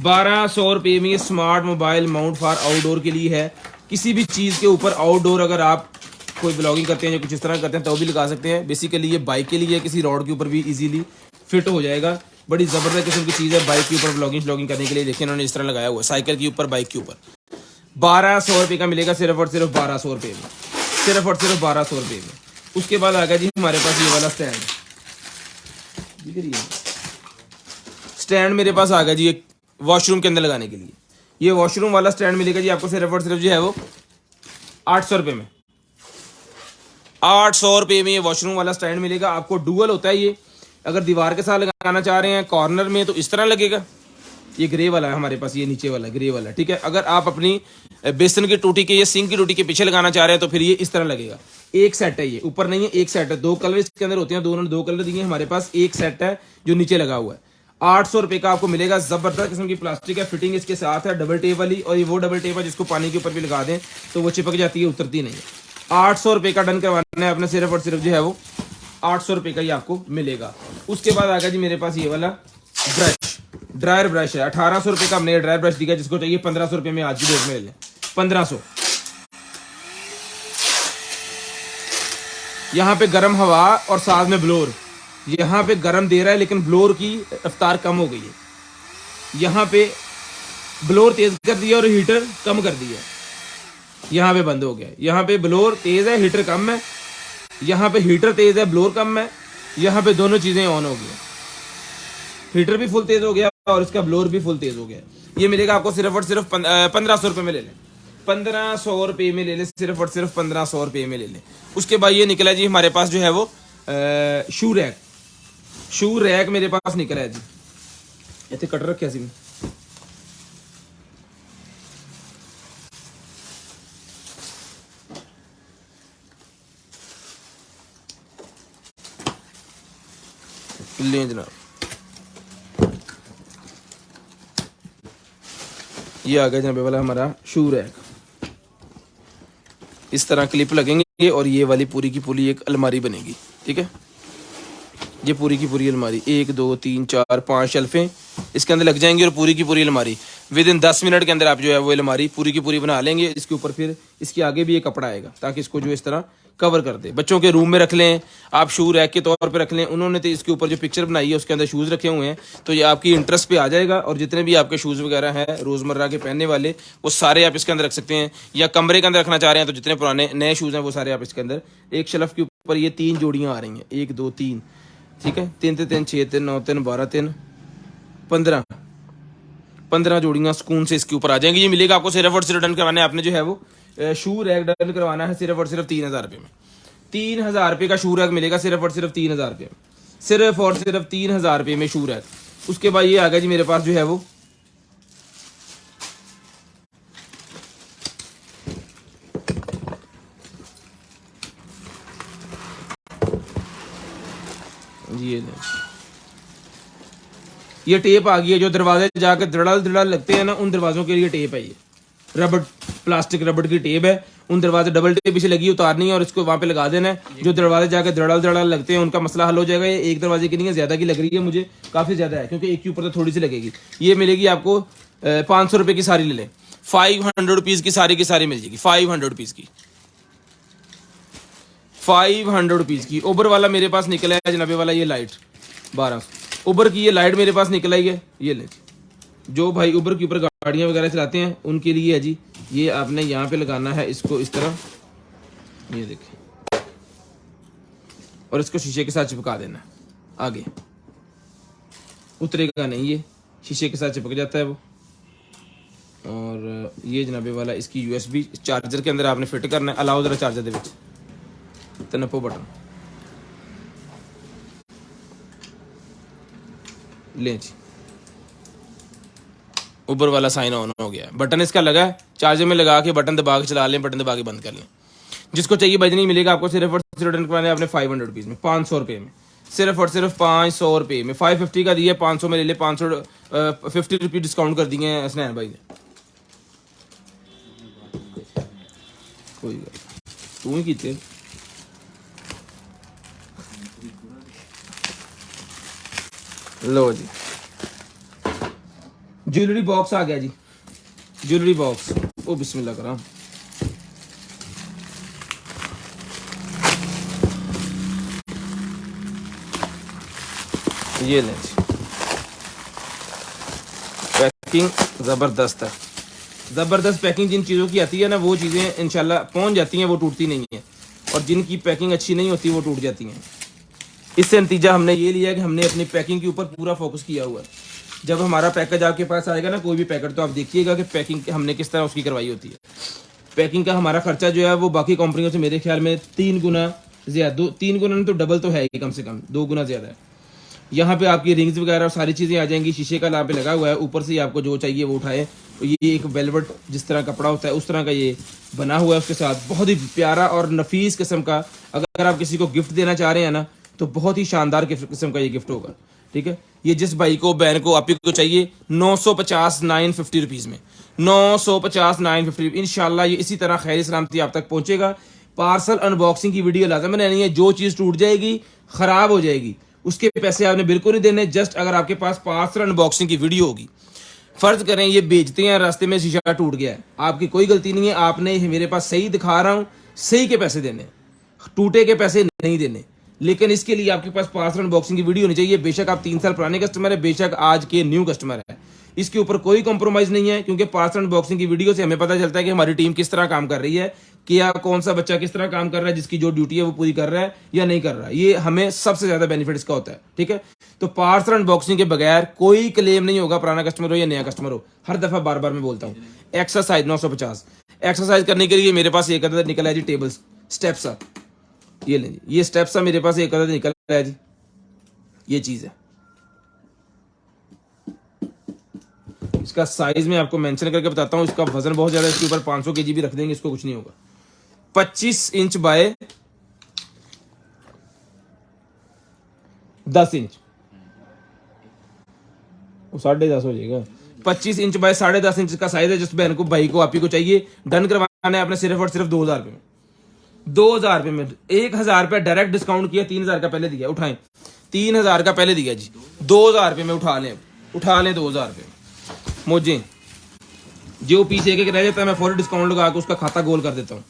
1200 रुपये में ये smart mobile mount for outdoor के लिए है। किसी भी चीज़ के ऊपर आउटडोर अगर आप कोई ब्लॉगिंग करते हैं या कुछ इस तरह करते हैं तो भी लगा सकते हैं। बेसिकली ये बाइक के लिए, किसी रोड के ऊपर भी इजीली फिट हो जाएगा। बड़ी ज़बरदस्त किस्म की चीज़ है बाइक के ऊपर ब्लॉगिंग करने के लिए। देखिए इन्होंने इस तरह लगाया हुआ है, साइकिल के ऊपर, बाइक के ऊपर। 1200 रुपये का मिलेगा, सिर्फ और सिर्फ 1200 रुपये में, सिर्फ और सिर्फ 1200 रुपये में। उसके बाद आ गया जी हमारे पास ये वाला स्टैंड, स्टैंड मेरे पास आ गया जी एक वॉशरूम के अंदर लगाने के लिए। ये वॉशरूम वाला स्टैंड मिलेगा जी आपको सिर्फ और सिर्फ जो है वो 800 रुपये में, 800 रुपये में ये वॉशरूम वाला स्टैंड मिलेगा आपको। डुअल होता है ये, अगर दीवार के साथ लगाना चाह रहे हैं कॉर्नर में तो इस तरह लगेगा। ये ग्रे वाला है हमारे पास, ये नीचे वाला ग्रे वाला, ठीक है। अगर आप अपनी बेसन की टूटी के या सिंक की टूटी के पीछे लगाना चाह रहे हैं तो फिर ये इस तरह लगेगा। एक सेट है, ये ऊपर नहीं है, एक सेट है। 2 कलर इसके अंदर होते हैं, दोनों 2 कलर दिए हमारे पास, एक सेट है जो नीचे लगा हुआ है। 800 रुपये का आपको मिलेगा। जबरदस्त किस्म की प्लास्टिक है, फिटिंग इसके साथ है, डबल टेप वाली। और ये वो डबल टेप है जिसको पानी के ऊपर भी लगा दें तो वो चिपक जाती है, उतरती नहीं है। 800 रुपये का डन करवाना है आपने, सिर्फ और सिर्फ जो है वो 800 रुपये का ही आपको मिलेगा। उसके बाद आ गया जी मेरे पास ये वाला ब्रश, ड्रायर ब्रश है। 1800 रुपये का हमने ड्रायर ब्रश दिया, जिसको चाहिए 1500 रुपये में आज की डेट में ले लें, 1500। यहाँ पे गर्म हवा और साथ में ब्लोर, यहाँ पे गर्म दे रहा है लेकिन ब्लोर की रफ्तार कम हो गई है। यहाँ पे ब्लोर तेज कर दिया और हीटर कम कर दिया, यहाँ पे बंद हो गया। यहाँ पे ब्लोर तेज है, हीटर कम है, यहाँ पे हीटर तेज है, ब्लोर कम है, यहाँ पे दोनों चीजें ऑन हो गई। हीटर भी फुल तेज हो गया, और इसका ब्लोअर भी फुल तेज हो गया। ये मिलेगा आपको सिर्फ और सिर्फ 1500 रुपये में ले लें, 1500 रुपये में ले लें, सिर्फ और सिर्फ 1500 रुपये में ले लें। उसके बाद ये निकला जी हमारे पास जो है वो शू रैक, शू रैक मेरे पास निकला है जी। इतने कट रखे सी ले जनाब, ये आ गया जनाब वाला हमारा शू रैक। इस तरह क्लिप लगेंगे और ये वाली पूरी की पूरी एक अलमारी बनेगी, ठीक है। ये पूरी की पूरी अलमारी 1 2 3 4 5 शेल्फें इसके अंदर लग जाएंगी और पूरी की पूरी अलमारी विद इन 10 मिनट के अंदर आप जो है वो अलमारी पूरी की पूरी बना लेंगे। इसके ऊपर फिर इसके आगे भी एक कपड़ा आएगा ताकि इसको जो इस तरह कवर कर दे। बच्चों के रूम में रख लें आप, शू रैक के तौर पे रख लें। उन्होंने तो इसके ऊपर जो पिक्चर बनाई है उसके अंदर शूज़ रखे हुए हैं, तो ये आपकी इंटरेस्ट पे आ जाएगा और जितने भी आपके शूज़ वगैरह हैं रोज़मर्रा के पहनने वाले वो सारे आप इसके अंदर रख सकते हैं। या कमरे के अंदर रखना चाह रहे हैं तो जितने पुराने नए शूज़ हैं वो सारे आप इसके अंदर, एक शेल्फ के ऊपर ये 3 जोड़ियाँ आ रही हैं, 1 2 3, ठीक है, 3 3 6 3 9 3 12 3 15 जोड़ियाँ सुकून से इसके ऊपर आ जाएंगी। ये मिलेगा आपको सिर्फ और सिर्फ डन करवाना है आपने जो है वो शू रैक डन करवाना है सिर्फ और सिर्फ 3000 रुपये में। 3000 रुपये का शू रैक मिलेगा सिर्फ और सिर्फ 3000 रुपये में, सिर्फ और सिर्फ 3000 रुपये में शू रैक। उसके बाद ये आ गया जी मेरे पास जो है वो ये टेप आ गई है जो दरवाजे जाकर धड़ाल धड़ाल लगते हैं ना, उन दरवाजों के लिए टेप है। ये रबड़, प्लास्टिक रबड़ की टेप है। उन दरवाजे डबल टेप पीछे लगी उतारनी है और इसको वहां पे लगा देना है। जो दरवाजे जाकर धड़ाल धड़ाल लगते हैं उनका मसला हल हो जाएगा। ये एक दरवाजे की नहीं है, ज्यादा की लग रही है मुझे, काफी ज्यादा है क्योंकि एक के ऊपर तो थोड़ी सी लगेगी। ये मिलेगी आपको 500 रुपये की सारी ले लें, 500 रुपीज की सारी मिल जाएगी, 500 रुपीज की, 500 रुपीज की। ओबर वाला मेरे पास निकला है जनाबे वाला, ये लाइट 1200 उबर की ये लाइट मेरे पास निकल आई है। ये ले जो भाई उबर के ऊपर गाड़ियां वगैरह चलाते हैं उनके लिए है जी। ये आपने यहाँ पे लगाना है इसको इस तरह, ये देखिए, और इसको शीशे के साथ चिपका देना है। आगे उतरेगा नहीं, ये शीशे के साथ चिपक जाता है वो। और ये जनाबे वाला इसकी यूएसबी चार्जर के अंदर आपने फिट करना है। अलाउ जरा चार्जर दे विच तनपो बटन ले जी, उबर वाला साइन ऑन हो गया। बटन इसका लगा है, चार्जर में लगा के बटन दबा के चला लें, बटन दबा के बंद कर लें। जिसको चाहिए बजनी मिलेगा आपको सिर्फ और सिर्फ रिटर्न करवाने अपने 500 रुपीज़ में, 500 रुपये में, सिर्फ और सिर्फ 500 रुपये में। 550 का दिया, 500 में ले ले, 550 रुपये डिस्काउंट कर दिए हैं स्नैन भाई ने। कोई तू ही कीते लो जी, ज्वेलरी बॉक्स आ गया जी, ज्वेलरी बॉक्स। ओ बिस्मिल्लाह करा, ये लें जी, पैकिंग ज़बरदस्त है, ज़बरदस्त पैकिंग। जिन चीज़ों की आती है ना वो चीज़ें इंशाल्लाह पहुंच जाती हैं, वो टूटती नहीं है। और जिनकी पैकिंग अच्छी नहीं होती वो टूट जाती हैं। इससे नतीजा हमने ये लिया कि हमने अपनी पैकिंग के ऊपर पूरा फोकस किया हुआ है। जब हमारा पैकेज आपके पास आएगा ना, कोई भी पैकेट, तो आप देखिएगा कि पैकिंग हमने किस तरह उसकी करवाई होती है। पैकिंग का हमारा खर्चा जो है वो बाकी कंपनियों से मेरे ख्याल में 3 गुना ज़्यादा, 3 गुना नहीं तो डबल तो है ही, कम से कम 2 गुना ज़्यादा है। यहाँ पे आपकी रिंग्स वगैरह सारी चीज़ें आ जाएंगी, शीशे का यहाँ पे लगा हुआ है, ऊपर से आपको जो चाहिए वो उठाए। ये एक वेलवेट जिस तरह कपड़ा होता है उस तरह का ये बना हुआ है, उसके साथ बहुत ही प्यारा और नफीस किस्म का। अगर आप किसी को गिफ्ट देना चाह रहे हैं ना तो बहुत ही शानदार किस्म का ये गिफ्ट होगा, ठीक है। ये जिस भाई को बहन को आप ही को चाहिए 950 950 रुपीज़ में, 950 950 इंशाल्लाह ये इसी तरह खैर सलामती आप तक पहुंचेगा। पार्सल अनबॉक्सिंग की वीडियो लाजम बनानी है। जो चीज़ टूट जाएगी, ख़राब हो जाएगी, उसके पैसे आपने बिल्कुल नहीं देने। जस्ट अगर आपके पास पार्सल अनबॉक्सिंग की वीडियो होगी, फ़र्ज करें ये बेचते हैं, रास्ते में शीशा टूट गया है, आपकी कोई गलती नहीं है, आपने मेरे पास सही दिखा रहा हूँ, सही के पैसे देने, टूटे के पैसे नहीं देने। लेकिन इसके लिए आपके पास पार्सल अनबॉक्सिंग की वीडियो होनी चाहिए। बेशक आप 3 साल पुराने कस्टमर है, बेशक आज के न्यू कस्टमर है, इसके ऊपर कोई कॉम्प्रोमाइज़ नहीं है, क्योंकि पार्सल अनबॉक्सिंग की वीडियो से हमें पता चलता है कि हमारी टीम किस तरह काम कर रही है, क्या कौन सा बच्चा किस तरह काम कर रहा है, जिसकी जो ड्यूटी है वो पूरी कर रहा है या नहीं कर रहा है। ये हमें सबसे ज़्यादा बेनिफिट इसका होता है। ठीक है, तो पार्सल अनबॉक्सिंग के बगैर कोई क्लेम नहीं होगा, पुराना कस्टमर हो या नया कस्टमर हो। हर दफ़ा बार बार मैं बोलता हूँ। एक्सरसाइज 950 एक्सरसाइज करने के लिए मेरे पास एक अदद निकला है जी टेबल्स स्टेप्स। ये लें जी, ये स्टेप्स मेरे पास एक अदद निकल रहा है जी, ये चीज़ है। इसका साइज मैं आपको मेंशन करके बताता हूँ। इसका वजन बहुत ज्यादा है, इसके ऊपर 500 केजी भी रख देंगे, इसको कुछ नहीं होगा। 25 इंच बाय 10 इंच, वो 10.5 हो जाएगा। 25 इंच बाय 10.5 इंच का साइज है। जिस बहन को भाई को आप ही को चाहिए, डन करवाना है आपने सिर्फ और सिर्फ 2000 रुपये में। 2000 रुपये में 1000 रुपये डायरेक्ट डिस्काउंट किया, 3000 का पहले दिया, उठाएं 3000 का पहले दिया जी, 2000 रुपये में उठा लें 2000 रुपये मुझे। जो पीछे एक रह जाता है मैं फौरी डिस्काउंट लगा के उसका खाता गोल कर देता हूँ।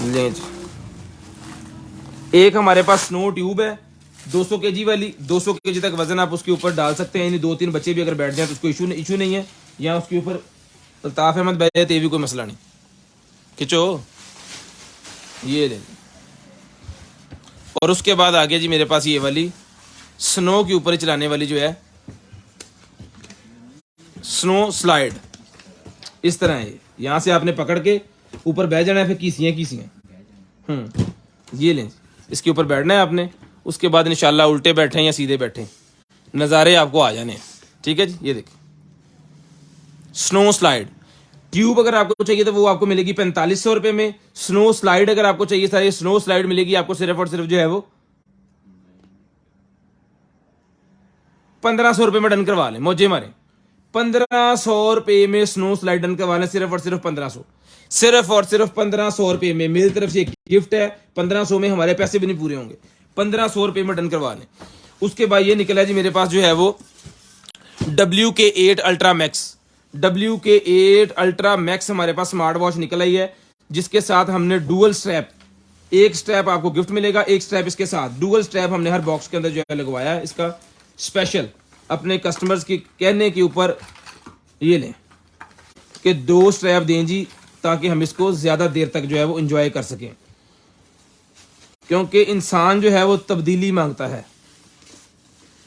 लें जी, एक हमारे पास स्नो ट्यूब है 200 केजी वाली, 200 केजी तक वजन आप उसके ऊपर डाल सकते हैं, यानी 2-3 बच्चे भी अगर बैठ जाए तो उसको इशू नहीं है। या उसके ऊपर अल्ताफ अहमद बैठे तो भी कोई मसला नहीं। खिंचो, ये ले। और उसके बाद आगे जी मेरे पास ये वाली स्नो के ऊपर चलाने वाली जो है स्नो स्लाइड, इस तरह है। यहां से आपने पकड़ के ऊपर बैठ जाना है, फिर कीसियां ये लें, इसके ऊपर बैठना है आपने। उसके बाद इंशाल्लाह उल्टे बैठे या सीधे बैठे नज़ारे आपको आ जाने। ठीक है जी, ये देखिए स्नो स्लाइड ट्यूब अगर आपको चाहिए तो वो आपको मिलेगी 4500 रुपये में। स्नो स्लाइड अगर आपको चाहिए सारी स्नो स्लाइड मिलेगी आपको सिर्फ और सिर्फ जो है वो 1500 रुपये में डन करवा लें। मौजे मारे 1500 रुपये में स्नो स्लाइड डन करवा लें, सिर्फ और सिर्फ 1500, सिर्फ और सिर्फ 1500 रुपये में। मेरी तरफ से एक गिफ्ट है, 1500 में हमारे पैसे भी नहीं पूरे होंगे, 1500 रुपये में डन करवा लें। उसके बाद ये निकला है जी मेरे पास जो है वो WK8 ultra max, WK8 ultra max हमारे पास स्मार्ट वॉच निकल आई है, जिसके साथ हमने डुअल स्ट्रैप, एक स्ट्रैप आपको गिफ्ट मिलेगा, एक स्ट्रैप इसके साथ, डुअल स्ट्रैप हमने हर बॉक्स के अंदर जो है लगवाया है। इसका स्पेशल अपने कस्टमर्स के कहने के ऊपर ये लें कि 2 स्ट्रैप दें जी, ताकि हम इसको ज्यादा देर तक जो है वो एंजॉय कर सकें, क्योंकि इंसान जो है वो तब्दीली मांगता है।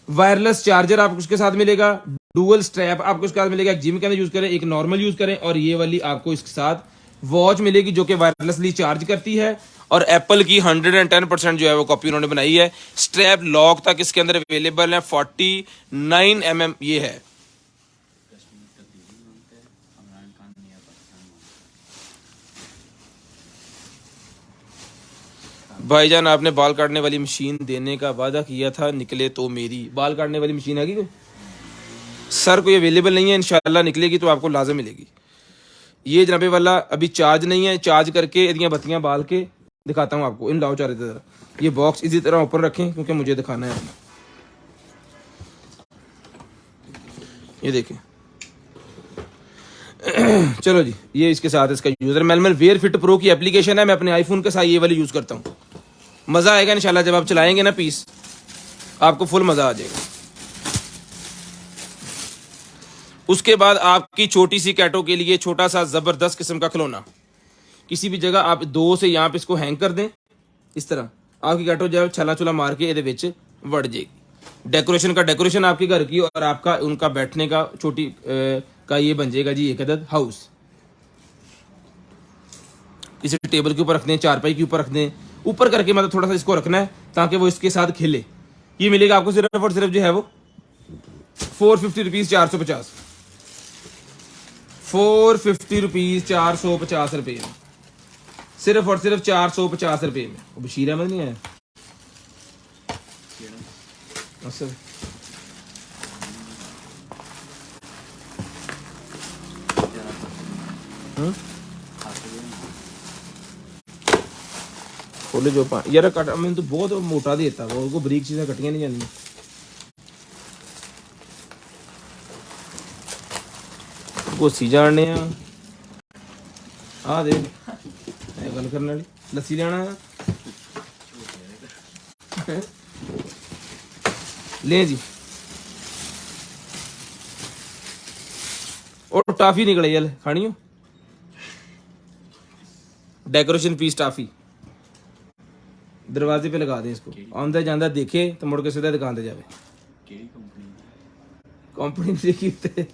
वायरलेस चार्जर आपको उसके साथ मिलेगा, डुअल स्ट्रैप आपको उसके साथ मिलेगा, एक जिम के अंदर यूज करें, एक नॉर्मल यूज करें, और ये वाली आपको इसके साथ वॉच मिलेगी जो कि वायरलेसली चार्ज करती है। और एप्पल की 110% जो है वो कॉपी उन्होंने बनाई है। स्ट्रैप लॉक तक इसके अंदर अवेलेबल है, 49 mm ये है। भाईजान आपने बाल काटने वाली मशीन देने का वादा किया था, निकले तो मेरी बाल काटने वाली मशीन है कि कोई सर कोई अवेलेबल नहीं है, इंशाल्लाह निकलेगी तो आपको लाजम मिलेगी। ये जनाबे वाला अभी चार्ज नहीं है, चार्ज करके इतनी बत्तियां बाल के दिखाता हूँ आपको। इन लाओ चारे तरह ये बॉक्स इसी तरह ऊपर रखें क्योंकि मुझे दिखाना है। ये देखें चलो जी, ये इसके साथ इसका यूजर मेलमल वेयर फिट प्रो की एप्लीकेशन है, मैं अपने आईफोन के साथ ये वाली यूज करता हूँ। मजा आएगा इंशाल्लाह, जब आप चलाएंगे ना पीस आपको फुल मजा आ जाएगा। उसके बाद आपकी छोटी सी कैटो के लिए छोटा सा जबरदस्त किस्म का खिलौना, किसी भी जगह आप 2 से यहाँ पे इसको हैंग कर दें, इस तरह आपकी कैटो जो है छला छुला मार के ये विच वड़ जाएगी। डेकोरेशन का डेकोरेशन आपके घर की, और आपका उनका बैठने का छोटी का ये बन जाएगा जी एक अदद हाउस। किसी टेबल के ऊपर रख दें, चारपाई के ऊपर रख दें, ऊपर करके मतलब थोड़ा सा इसको रखना है ताकि वो इसके साथ खिले। ये मिलेगा आपको सिर्फ और सिर्फ जो है वो 450 रुपीज 450, 450 रुपीज 450 रुपये में, सिर्फ और सिर्फ 450 रुपये में। वो बशीर अहमद नहीं है सर, खोले जो यार कट मैं तो बहुत मोटा देता वो, उसको बरीक चीजें कटियां नहीं जानी। गोसी जानने आ दे गल करने वाली लस्सी लेना ले जी। टाफी निकले यार, खानी हो डेकोरेशन पीस टाफी, दरवाजे पे लगा दें इसको, आंदा जांदा देखे तो मुड़ के सीधा दुकान पे जावे। कंपनी देखी ते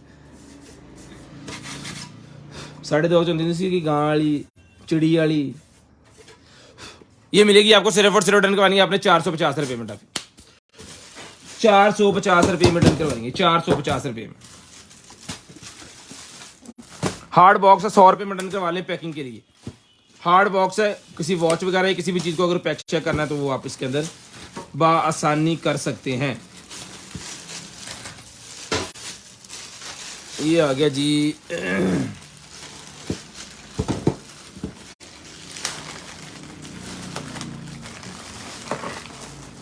2.5 होती सी कि गां वाली चिड़ी वाली, ये मिलेगी आपको सिर्फ और सिर्फ डन करवानी है आपने 450 रुपये में टाफी, 450 रुपये में डन करवाएंगे, 450 रुपये में। हार्ड बॉक्स है, 100 रुपये में डन करवा लें पैकिंग के लिए। हार्ड बॉक्स है, किसी वॉच वगैरह किसी भी चीज़ को अगर पैक चेक करना है तो वो आप इसके अंदर बआसानी कर सकते हैं। ये आ गया जी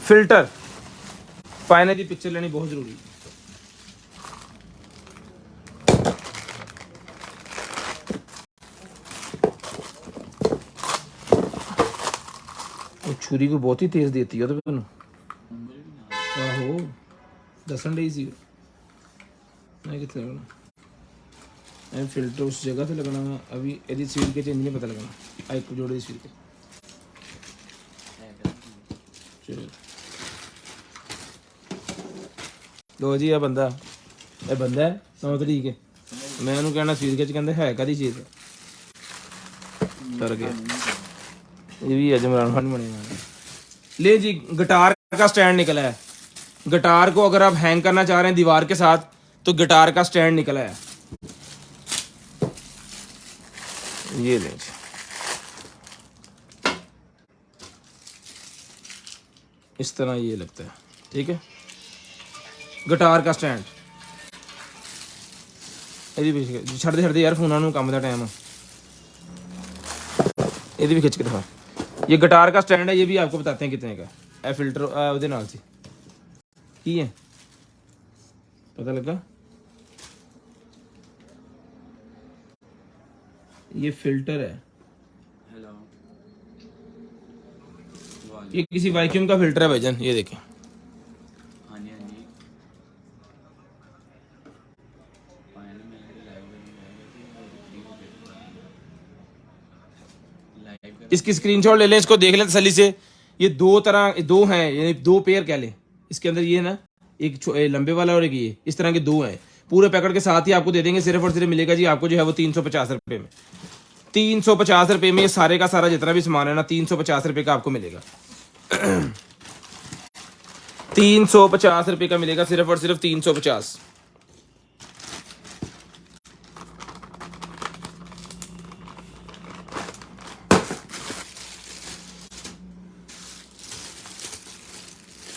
फिल्टर, फाइनल की पिक्चर लेनी बहुत जरूरी है। छुरी को बहुत ही तेज देती है तो तेन आहो दसन डई सी मैं कितने लगना फिल्टर उस जगह से लगना वा, अभी यदि सील के चेंज नहीं पता लगना एक जोड़े सील के। चलो लो जी, ये बंदा है नौ तरीक है, मैं उन्होंने कहना सील के कहते है कदी चीज़ कर गया। ये भी अज इमरान खान बने। ले जी, गिटार का स्टैंड निकला है। गिटार को अगर आप हैंग करना चाह रहे हैं दीवार के साथ तो गिटार का स्टैंड निकला है। ये ले जी, इस तरह ये लगता है, ठीक है गिटार का स्टैंड। छड़ दे यार फोन काम का टाइम, ये भी खिंच के दिखा। ये गिटार का स्टैंड है, ये भी आपको बताते हैं कितने का है। फिल्टर ਉਹਦੇ ਨਾਲ ਸੀ की है पता लगा। ये फिल्टर है, ये किसी वैक्यूम का फिल्टर है भाईजान, ये देखें। इसकी स्क्रीनशॉट ले लें, इसको देख लें तसल्ली से। ये दो हैं, यानी 2 पेयर कह लें इसके अंदर, ये ना एक लंबे वाला और एक ये, इस तरह के 2 हैं। पूरे पैकेट के साथ ही आपको दे देंगे, सिर्फ और सिर्फ मिलेगा जी आपको जो है वो 350 रुपये में। 350 रुपये में ये सारे का सारा जितना भी सामान है ना 350 रुपये का आपको मिलेगा। 350 रुपये का मिलेगा, सिर्फ और सिर्फ 350।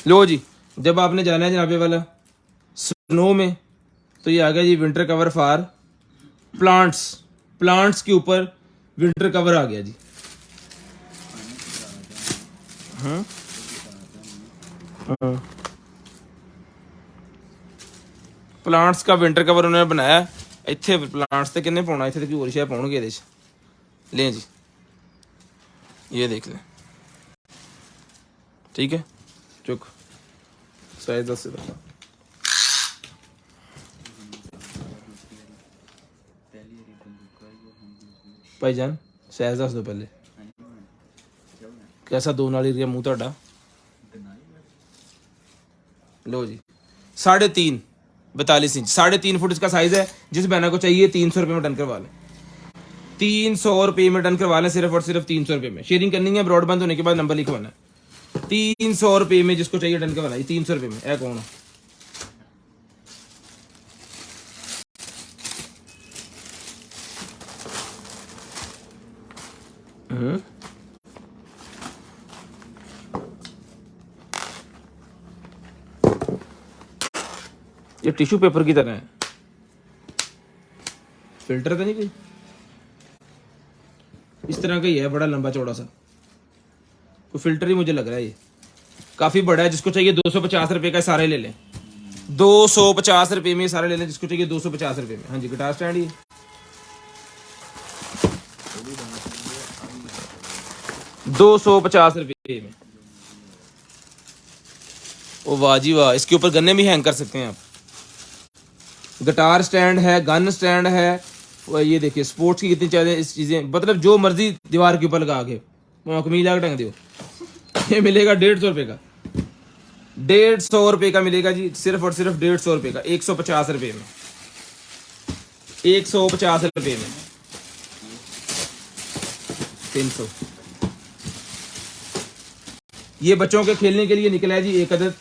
लो जी, जब आपने जाना है जनाबे वाला स्नो में तो ये आ गया जी winter cover for plants. Plants के ऊपर विंटर कवर आ गया जी। प्लांट्स का विंटर कवर उन्होंने बनाया। इतने प्लांट्स से किन्ने पाना, इतने तो होर शायद पाउणगे ਇਹਦੇ 'ਚ। लें जी, ये देख लें, ठीक है चुक साइज 10 से भाईजान साइज 10 दो पहले। कैसा 2 नाली रिया मुंह ਤੁਹਾਡਾ। लो जी 3.5 42 इंच 3.5 फुट इसका साइज है। जिस बहना को चाहिए 300 रुपये में डन करवा लें, 300 रुपये में डन करवा लें, सिर्फ और सिर्फ 300 रुपये में। शेयरिंग करनी है, ब्रॉडबैंड होने के बाद नंबर लिखवाना है। 300 रुपये में जिसको चाहिए डन करवाना है, 300 रुपये में। ऐ कौन ये टिश्यू पेपर की तरह है, फिल्टर तो नहीं कोई, इस तरह का ही है, बड़ा लंबा चौड़ा सा, कोई फिल्टर ही मुझे लग रहा है। ये काफी बड़ा है, जिसको चाहिए 250 रुपये का सारे ले लें। 250 रुपये में सारे ले लें, जिसको चाहिए 250 रुपये में। हाँ जी, गिटार स्टैंड ही 250 रुपये में। ओ वाह जी वाह, इसके ऊपर गन्ने भी हैंग कर सकते हैं आप। गिटार स्टैंड है, गन स्टैंड है, ये देखिए स्पोर्ट्स की कितनी चीजें, मतलब जो मर्जी दीवार के ऊपर लगा के कमीज आगे टंग दो। ये मिलेगा 150 रुपए का, 150 रुपए का मिलेगा जी, सिर्फ और सिर्फ 150 रुपए का, 150 रुपए में, 150 रुपए में 300। ये बच्चों के खेलने के लिए निकला है जी एक अदद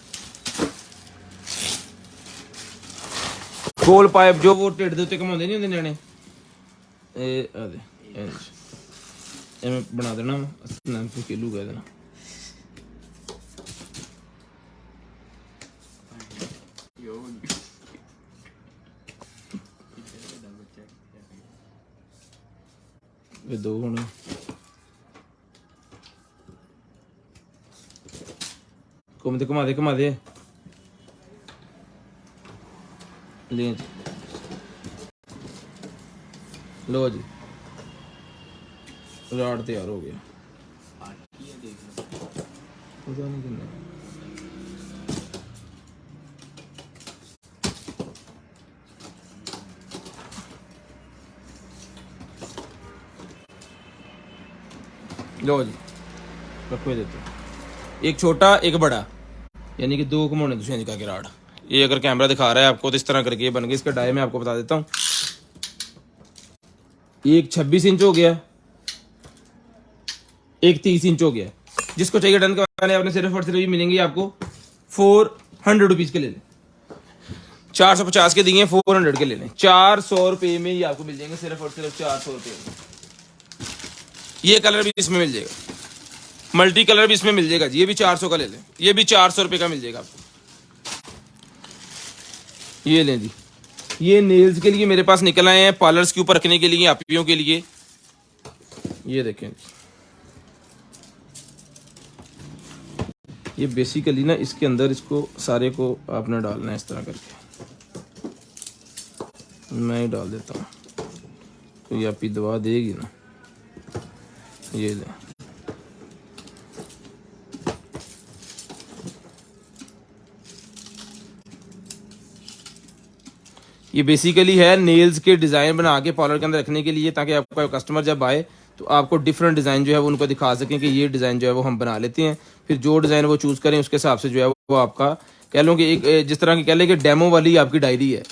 गोल पाइप, जो वो ढिड दे उत्ते घुमाਉਂਦੇ नहीं होंगे न्याणे, बना देना नाम से खेलूगा ਇਹਦੇ ਨਾਲ। ਇਹ ਦੋ ਹੁਣ घुमा दे ले जी, लो जी राड तैयार हो गया। पता नहीं कितना लो जी रखो देते, एक छोटा एक बड़ा, यानी कि दो घुमाने दूसरे निकाल के राड। ये अगर कैमरा दिखा रहा है आपको तो इस तरह करके ये बन गया। इसका डाई मैं आपको बता देता हूँ, एक 26 इंच हो गया, एक 30 इंच हो गया। जिसको चाहिए डन करवाने आपने सिर्फ और सिर्फ ये मिलेंगे आपको 400 रुपीज के ले लें, 450 के दिए 400 के ले लें, 400 रुपये में ये आपको मिल जाएंगे सिर्फ और सिर्फ 400 रुपये में। ये कलर भी इसमें मिल जाएगा, मल्टी कलर भी इसमें मिल जाएगा जी, ये भी 400 का ले लें, ये भी 400 रुपये का मिल जाएगा आपको। ये लें जी, ये नेल्स के लिए मेरे पास निकल आए हैं, पार्लर्स के ऊपर रखने के लिए, आपियों के लिए। ये देखें, ये बेसिकली ना इसके अंदर इसको सारे को आपने डालना है इस तरह करके, मैं ही डाल देता हूँ तो ये आपकी दवा देगी ना। ये लें, ये बेसिकली है नेल्स के डिज़ाइन बना के पार्लर के अंदर रखने के लिए, ताकि आपका कस्टमर जब आए तो आपको डिफरेंट डिज़ाइन जो है वो उनको दिखा सकें कि ये डिज़ाइन जो है वो हम बना लेते हैं। फिर जो डिज़ाइन वो चूज़ करें उसके हिसाब से जो है वो आपका कह लो कि एक जिस तरह की कह लें कि डेमो वाली आपकी डायरी है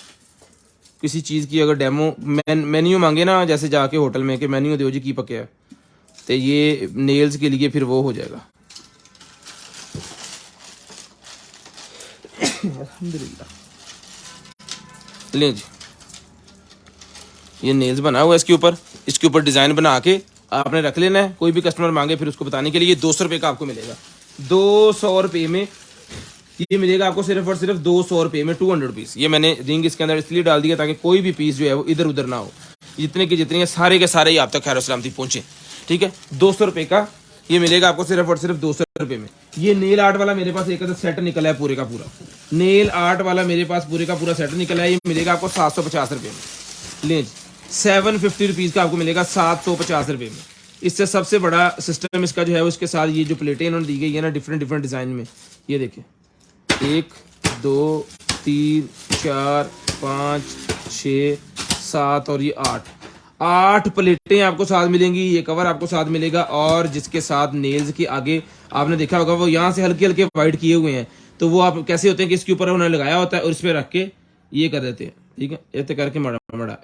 किसी चीज़ की। अगर डेमो मेन्यू मांगे ना, जैसे जाके होटल में कि मेन्यू दो जी की पके है, तो ये नेल्स के लिए फिर वो हो जाएगा। अल्हम्दुलिल्लाह, लें जी, ये नेल्स बना हुआ है इसके ऊपर डिज़ाइन बना के आपने रख लेना है। कोई भी कस्टमर मांगे फिर उसको बताने के लिए 200 रुपये का आपको मिलेगा, 200 रुपये में ये मिलेगा आपको सिर्फ और सिर्फ 200 रुपये में 200 रुपीज़। ये मैंने रिंग इसके अंदर इसलिए डाल दिया ताकि कोई भी पीस जो है वो इधर उधर ना हो, जितने के जितने सारे के सारे ही आप तक खैर सलामती पहुँचे। ठीक है, 200 रुपये का ये मिलेगा आपको सिर्फ और सिर्फ 200 रुपये में। ये नेल आर्ट वाला मेरे पास एक सेट निकला है, पूरे का पूरा नेल आर्ट वाला मेरे पास पूरे का पूरा सेट निकला है। ये मिलेगा आपको 750 रुपये में। लें 750 रुपीज़ का आपको मिलेगा 750 रुपये में। इससे सबसे बड़ा सिस्टम इसका जो है उसके साथ ये जो प्लेटें इन्होंने दी गई है ना डिफरेंट डिफरेंट डिज़ाइन में, ये देखिए 1 2 3 4 5 6 7 और ये 8 प्लेटें आपको साथ मिलेंगी। ये कवर आपको साथ मिलेगा, और जिसके साथ नेल्स के आगे आपने देखा होगा वो यहाँ से हल्के हल्के वाइट किए हुए हैं, तो वो आप कैसे होते हैं कि इसके ऊपर उन्होंने लगाया होता है और इस पर रख के ये कर देते हैं। ठीक है, ऐसे करके मड़ा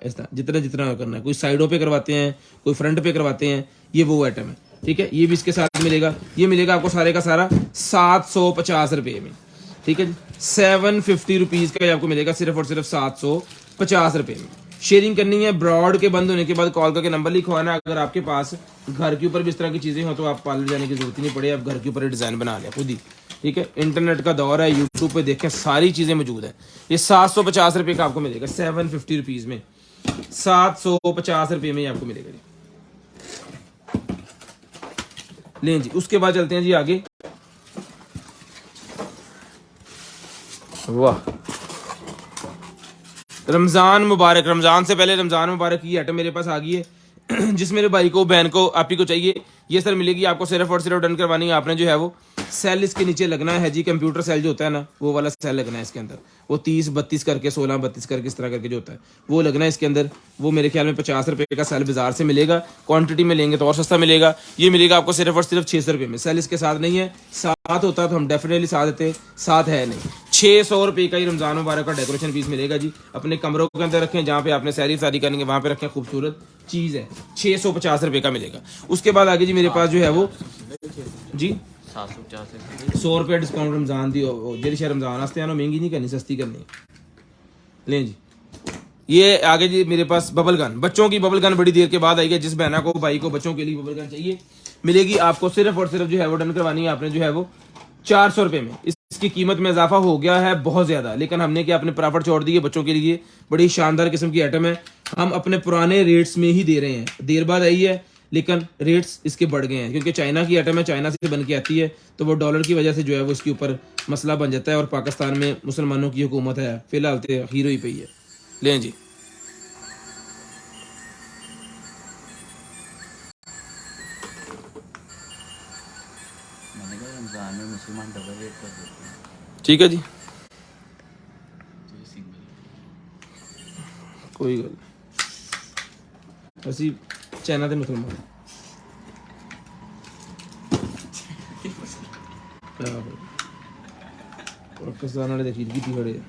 इस तरह जितना जितना करना है, कोई साइडों पे करवाते हैं, कोई फ्रंट पे करवाते हैं, ये वो आइटम है। ठीक है, ये भी इसके साथ मिलेगा। ये मिलेगा आपको सारे का सारा 750 रुपये में। ठीक है जी, 750 रुपीज़ का आपको मिलेगा सिर्फ और सिर्फ 750 रुपये में। शेयरिंग करनी है, ब्रॉड के बंद होने के बाद कॉल करके नंबर लिखवाना। अगर आपके पास घर के ऊपर भी इस तरह की चीज़ें हो तो आप पार्लर जाने की जरूरत ही नहीं पड़े, आप घर के ऊपर डिज़ाइन बना लें खुद ही। ठीक है, इंटरनेट का दौर है, यूट्यूब पे देखें सारी चीज़ें मौजूद हैं। ये 750 रुपये का आपको मिलेगा, 750 रुपीज़ में 750 रुपये में आपको मिलेगा जी। लें जी, उसके बाद चलते हैं जी आगे। वाह, रमज़ान मुबारक। रमज़ान से पहले रमज़ान मुबारक की आइटम मेरे पास आ गई है। जिस मेरे भाई को बहन को आप ही को चाहिए, ये सर मिलेगी आपको सिर्फ और सिर्फ डन करवानी है आपने जो है वो सेल इसके नीचे लगना है जी, कंप्यूटर सेल जो होता है ना वो वाला सेल लगना है इसके अंदर, वो 30-32 करके 16-32 करके इस तरह करके जो होता है वो लगना है इसके अंदर। वो मेरे ख्याल में 50 रुपये का सेल बाजार से मिलेगा, क्वांटिटी में लेंगे तो और सस्ता मिलेगा। ये मिलेगा आपको सिर्फ और सिर्फ 600 रुपये में। सेल इसके साथ नहीं है, साथ होता तो हम डेफिनेटली साथ देते, साथ है नहीं। 600 रुपये का ही रमज़ान मुबारक का डेकोरेशन पीस मिलेगा जी। अपने कमरों के अंदर रखें, जहाँ पे आपने सैरी सारी करेंगे वहाँ पे रखें, खूबसूरत चीज़ है। 650 रुपये का मिलेगा। उसके बाद आगे जी मेरे पास जो है वो जी 100 रुपये डिस्काउंट रमज़ान दी जेरी शहर रमज़ान आस्ते आना, महंगी नहीं करनी, सस्ती करनी। लें जी, ये आगे जी मेरे पास बबल गन, बच्चों की बबल गन बड़ी देर के बाद आई है। जिस बहना को भाई को बच्चों के लिए बबल गन चाहिए मिलेगी आपको, सिर्फ और सिर्फ जो है वो डन करवानी है आपने जो है वो 400 रुपये में। इसकी कीमत में इजाफा हो गया है बहुत ज़्यादा, लेकिन हमने क्या अपने प्रॉफिट छोड़ दिए बच्चों के लिए। बड़ी शानदार किस्म की आइटम है, हम अपने पुराने रेट्स में ही दे रहे हैं। देर बाद आई है लेकिन रेट्स इसके बढ़ गए हैं, क्योंकि चाइना की आइटम है, चाइना से बन के आती है, तो वो डॉलर की वजह से जो है वो इसके ऊपर मसला बन जाता है। और पाकिस्तान में मुसलमानों की हुकूमत है फिलहाल तो हीरो ही पे ही है। लें जी, रमजान में मुसलमान डबल रेट कर देते हैं। ठीक है जी, तो ये सिंगल कोई गल असी चाइना के मुसलमान पाकिस्तान वाले देखिए की खड़े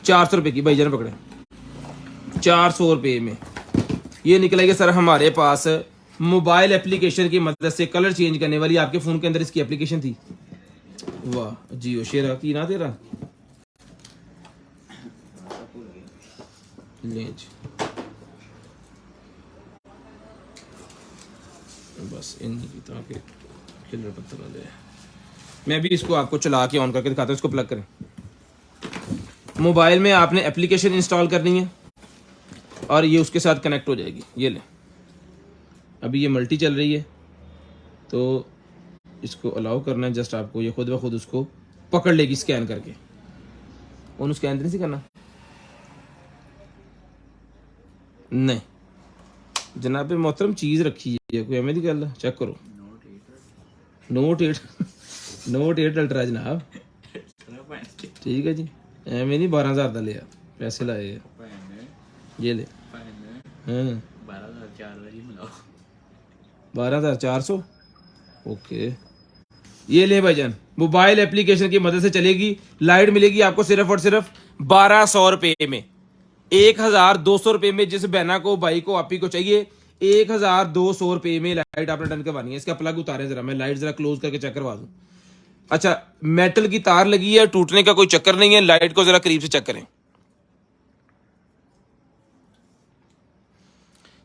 400 रुपये की भाईजान पकड़े, 400 रुपये में ये निकलेगा सर हमारे पास। मोबाइल एप्लीकेशन की मदद से कलर चेंज करने वाली आपके फोन के अंदर इसकी एप्लीकेशन थी। वाह जियो शेरा की ना तेरा ले जी। बस इन्हीं की ताकि किलर पत्थर वाले। मैं भी इसको आपको चला के ऑन करके दिखाता हूँ। इसको प्लग करें। मोबाइल में आपने एप्लीकेशन इंस्टॉल करनी है और ये उसके साथ कनेक्ट हो जाएगी। ये ले, अभी ये मल्टी चल रही है तो इसको अलाउ करना है जस्ट आपको। ये खुद ब खुद उसको पकड़ लेगी स्कैन करके। उन स्कैन नहीं करना नहीं जनाब मोहतरम, चीज़ रखी है कोई एवं की गल चेक करो। नोट 8 अल्ट्रा जनाब, ठीक है जी। एवं नहीं 12,000 का लिया, पैसे लाए है। ये ले हाँ 12,400 ओके। ये ले भाईजान, मोबाइल एप्लीकेशन की मदद से चलेगी। लाइट मिलेगी आपको सिर्फ और सिर्फ 1200 रुपये में, 1,200 रुपये में। जिस बहना को भाई को आपी को चाहिए 1,200 रुपये में लाइट आपने डन करवानी है। इसका प्लग उतारे जरा, मैं लाइट जरा क्लोज करके चेक करवा दूं। अच्छा, मेटल की तार लगी है, टूटने का कोई चक्कर नहीं है। लाइट को जरा करीब से चेक करें।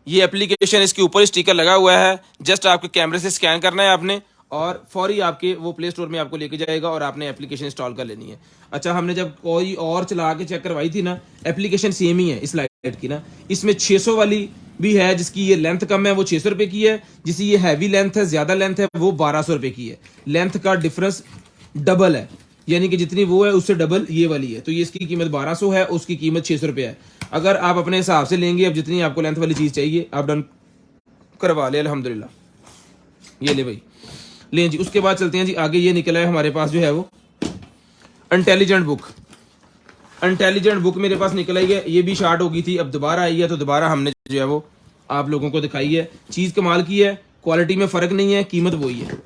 ये एप्लीकेशन इसके ऊपर स्टिकर लगा हुआ है, जस्ट आपके कैमरे से स्कैन करना है आपने और फौरी आपके वो प्ले स्टोर में आपको लेके जाएगा और आपने एप्लीकेशन इंस्टॉल कर लेनी है। अच्छा, हमने जब कोई और चला के चेक करवाई थी ना, एप्लीकेशन सेम ही है इस लाइट की ना। इसमें 600 वाली भी है जिसकी ये लेंथ कम है, वो 600 रुपये की है। जिसकी ये हैवी लेंथ है, ज्यादा लेंथ है, वो 1200 रुपये की है। लेंथ का डिफरेंस डबल है, यानी कि जितनी वो है उससे डबल ये वाली है। तो ये इसकी कीमत 1200 है, उसकी कीमत 600 रुपये है। अगर आप अपने हिसाब से लेंगे, अब जितनी आपको लेंथ वाली चीज़ चाहिए आप डन करवा ले अल्हम्दुलिल्लाह। ये ले भाई, लें जी। उसके बाद चलते हैं जी आगे। ये निकला है हमारे पास जो है वो इंटेलिजेंट बुक। इंटेलिजेंट बुक मेरे पास निकल आई है। ये भी शार्ट हो गई थी, अब दोबारा आई है तो दोबारा हमने जो है वो आप लोगों को दिखाई है। चीज़ कमाल की है, क्वालिटी में फ़र्क नहीं है, कीमत वही है।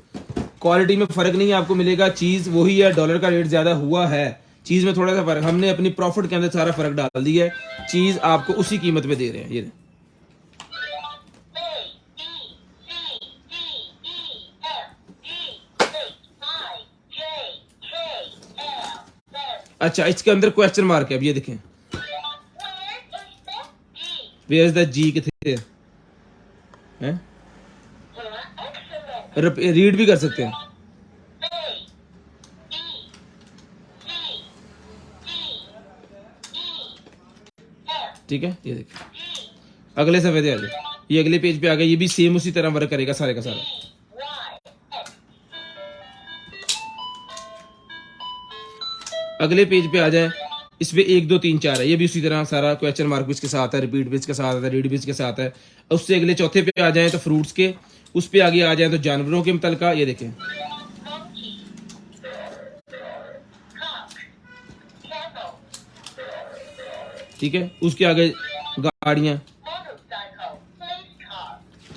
क्वालिटी में फ़र्क नहीं है, आपको मिलेगा चीज़ वही है। डॉलर का रेट ज़्यादा हुआ है, चीज़ में थोड़ा सा फ़र्क, हमने अपनी प्रॉफिट के अंदर सारा फ़र्क डाल दिया है। चीज़ आपको उसी कीमत पे दे रहे हैं। ये अच्छा, इसके अंदर क्वेश्चन मार्क है। अब ये देखें, वेयर इज द जी किथे है, रीड भी कर सकते हैं। ठीक है, ये देखिए अगले सफे पे आ गए, ये अगले पेज पे आ गया। ये भी सेम उसी तरह वर्क करेगा सारे का सारा। अगले पेज पे आ जाए, इस पे 1 2 3 4 है। ये भी उसी तरह सारा क्वेश्चन मार्क भी इसके साथ है, रिपीट भी इसके साथ है, रीड भी इसके साथ है। उससे अगले चौथे पे आ जाए तो फ्रूट्स के, उस पे आगे आ जाए तो जानवरों के मुतलका। ये देखें ठीक है। उसके आगे गाड़ियाँ,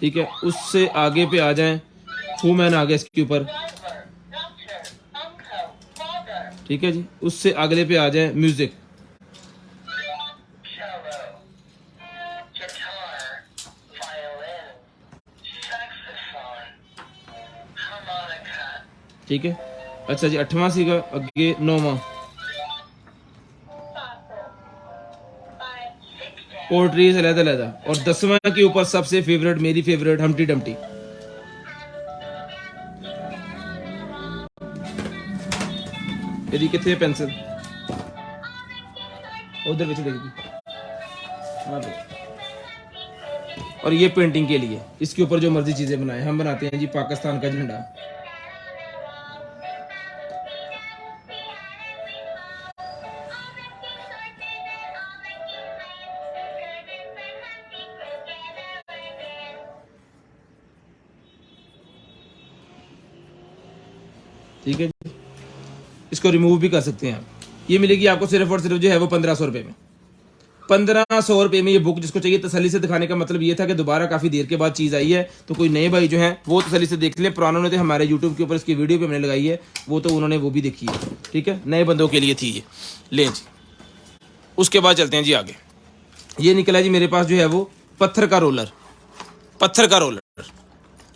ठीक है। उससे आगे पे आ जाएं, वुमेन आ गया इसके ऊपर, ठीक है जी। उससे अगले पे आ जाए म्यूजिक, ठीक है। अच्छा जी, 8वां सीगा अगे 9वां पोल्ट्री अलग-अलग, और 10वां के ऊपर सबसे फेवरेट, मेरी फेवरेट, हम्टी डम्टी। यदि कितने पेंसिल उधर पीछे देखिए, हाँ भाई। और ये पेंटिंग के लिए इसके ऊपर जो मर्जी चीजें बनाए, हम बनाते हैं जी पाकिस्तान का झंडा। ठीक है जी, इसको रिमूव भी कर सकते हैं आप। ये मिलेगी आपको सिर्फ और सिर्फ जो है वो 1500 रुपए में। 1500 रुपए में ये बुक, जिसको चाहिए तसल्ली से दिखाने का मतलब ये था कि दोबारा काफी देर के बाद चीज आई है, तो कोई नए भाई जो हैं वो तसल्ली से देख लें। पुरानों ने तो हमारे यूट्यूब के ऊपर इसकी वीडियो भी हमने लगाई है, वो तो उन्होंने वो भी देखी है, ठीक है। नए बंदों के लिए थी ये, लें जी। उसके बाद चलते हैं जी आगे। ये निकला जी मेरे पास जो है वो पत्थर का रोलर, पत्थर का रोलर।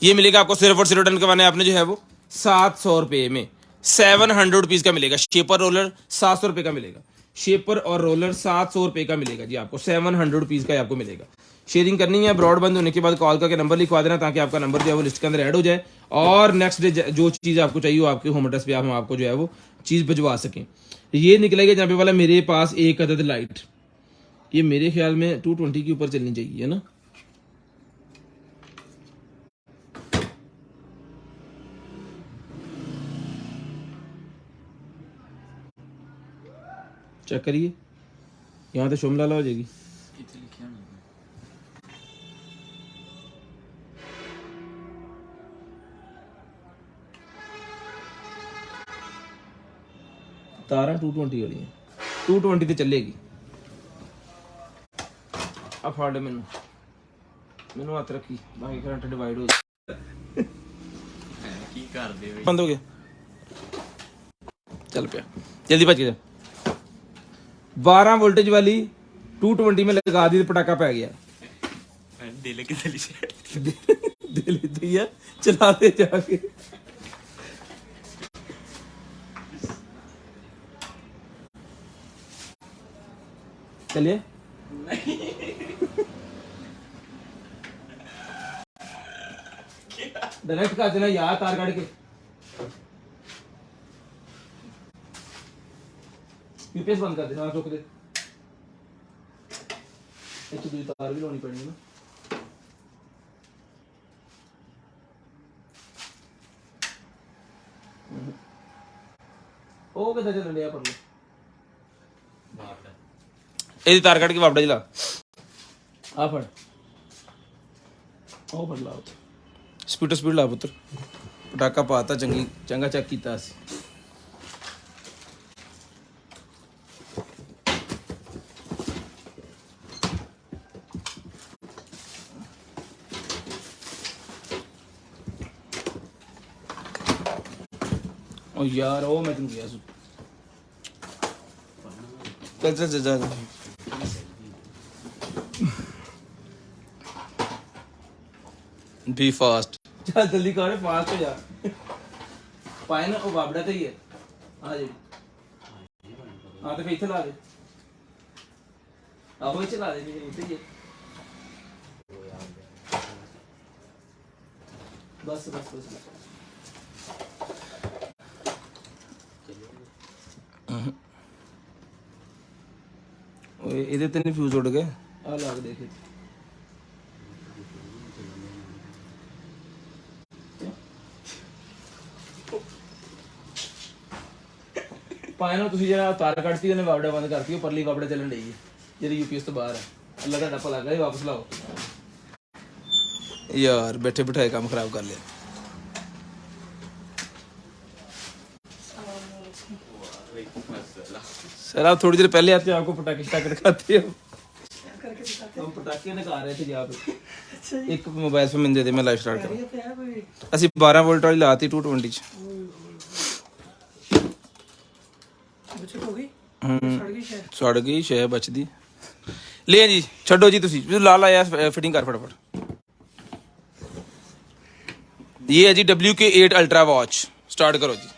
ये मिलेगा आपको सिर्फ और सिर्फ रिटर्न करवाने आपने जो है वो 700 रुपये में, 700 रुपीज़ का मिलेगा। शेपर रोलर 700 रुपये का मिलेगा, शेपर और रोलर 700 रुपये का मिलेगा जी आपको, 700 रुपीज़ का आपको मिलेगा। शेयरिंग करनी है, ब्रॉड बंद होने के बाद कॉल करके नंबर लिखवा देना, ताकि आपका नंबर जो है वो लिस्ट के अंदर ऐड हो जाए, और नेक्स्ट डे जो चीज़ आपको चाहिए वो आपके होम एड्रेस पे हम आपको जो है वो चीज़ भिजवा सकें। ये निकलेगा जहाँ पे वाला मेरे पास एक अदद लाइट, ये मेरे ख्याल में 220 के ऊपर चलनी चाहिए, है ना। चेक करिए, यहाँ तो शुमलाला हो जाएगी। कितने लिखे हैं ना? तारा 220 वाली है, 220 तो चलेगी। अब फाड़ मैनू मैनू हाथ रखी, बाकी करंट डिवाइड हो की कर दे बई। बंद हो गया, चल पिया, जल्दी बच गया। 12 वोल्टेज वाली 220 में लगा दी तो पटाखा पै गया। दिल की दिल से दिल दिया चला दे जाके। चलिए डायरेक्ट कर देना यार, तार काट के यूपीएस बंद कर दे, हाँ रोक दे। एक तो दूसरी तार भी लानी पड़ेगी ना। ओ किधर चल लिया पर ਇਹਦੀ ਤਾਰ ਕੱਢ ਕੇ ਵਾਪੜਾ ਜਲਾ ਆ ਫੜ, ਉਹ ਫੜ ਲਾ, ਸਪੀਡ ਲਾ ਪੁੱਤਰ। ਪਟਾਕਾ ਪਾਤਾ, ਚੰਗਾ ਚੈੱਕ ਕੀਤਾ ਸੀ। ओ यार ओ मैं तुम गया सु चल जा बी फास्ट, चल जल्दी कर, फास्ट हो जा। पाए ना वो बाबड़ा तो ही है, आ जा। हाँ तो फिर इतना ला दे, आहो इतना ला दे, इतना ही है। बस बस बस ਇਹਦੇ ਤੇ ਨਹੀਂ ਫਿਊਜ਼ ਉੱਡ ਗਏ, ਆ ਲਾ ਕੇ ਦੇਖ। ਪਾਇਆ ਨਾ ਤੁਸੀਂ ਜਿਹੜਾ ਤਾਰ ਕੱਢਤੀ ਉਹਨੇ ਵਾਪੜਾ ਬੰਦ ਕਰਤੀ, ਉਹ ਪਰਲੀ ਵਾਪੜਾ ਚੱਲਣ ਡਈ ਹੈ ਜਿਹੜੀ यूपीएस ਤੋਂ ਬਾਹਰ ਹੈ। ਅੱਲਾ ਦਾ ਡੱਪਾ ਲੱਗਾ, ਵਾਪਸ ਲਾਓ ਯਾਰ, ਬੈਠੇ ਬਿਠਾਏ ਕੰਮ ਖਰਾਬ ਕਰ ਲਿਆ। मसाला सर आप थोड़ी देर पहले आते हो, आपको पटाखे शटाखे दिखाते हो। हम पटाखे दिखा रहे थे यहाँ पे। एक मोबाइल पे मैंने दे दे, मैं लाइव स्टार्ट करूँ। ਅਸੀਂ 12 ਵੋਲਟ ਵਾਲੀ ਲਾਤੀ 220 ਚ। बचत हो गई ਹੂੰ सड़ गई शायद ਸੜ ਗਈ ਸ਼ੈ ਬਚਦੀ। ਲੈ ਜੀ ਛੱਡੋ ਜੀ, ਤੁਸੀਂ ਲਾ ਲਾ ਯਾਰ, ਫਿਟਿੰਗ ਕਰ ਫਟਾਫਟ। ये है जी WK8 अल्ट्रा वॉच, स्टार्ट करो जी।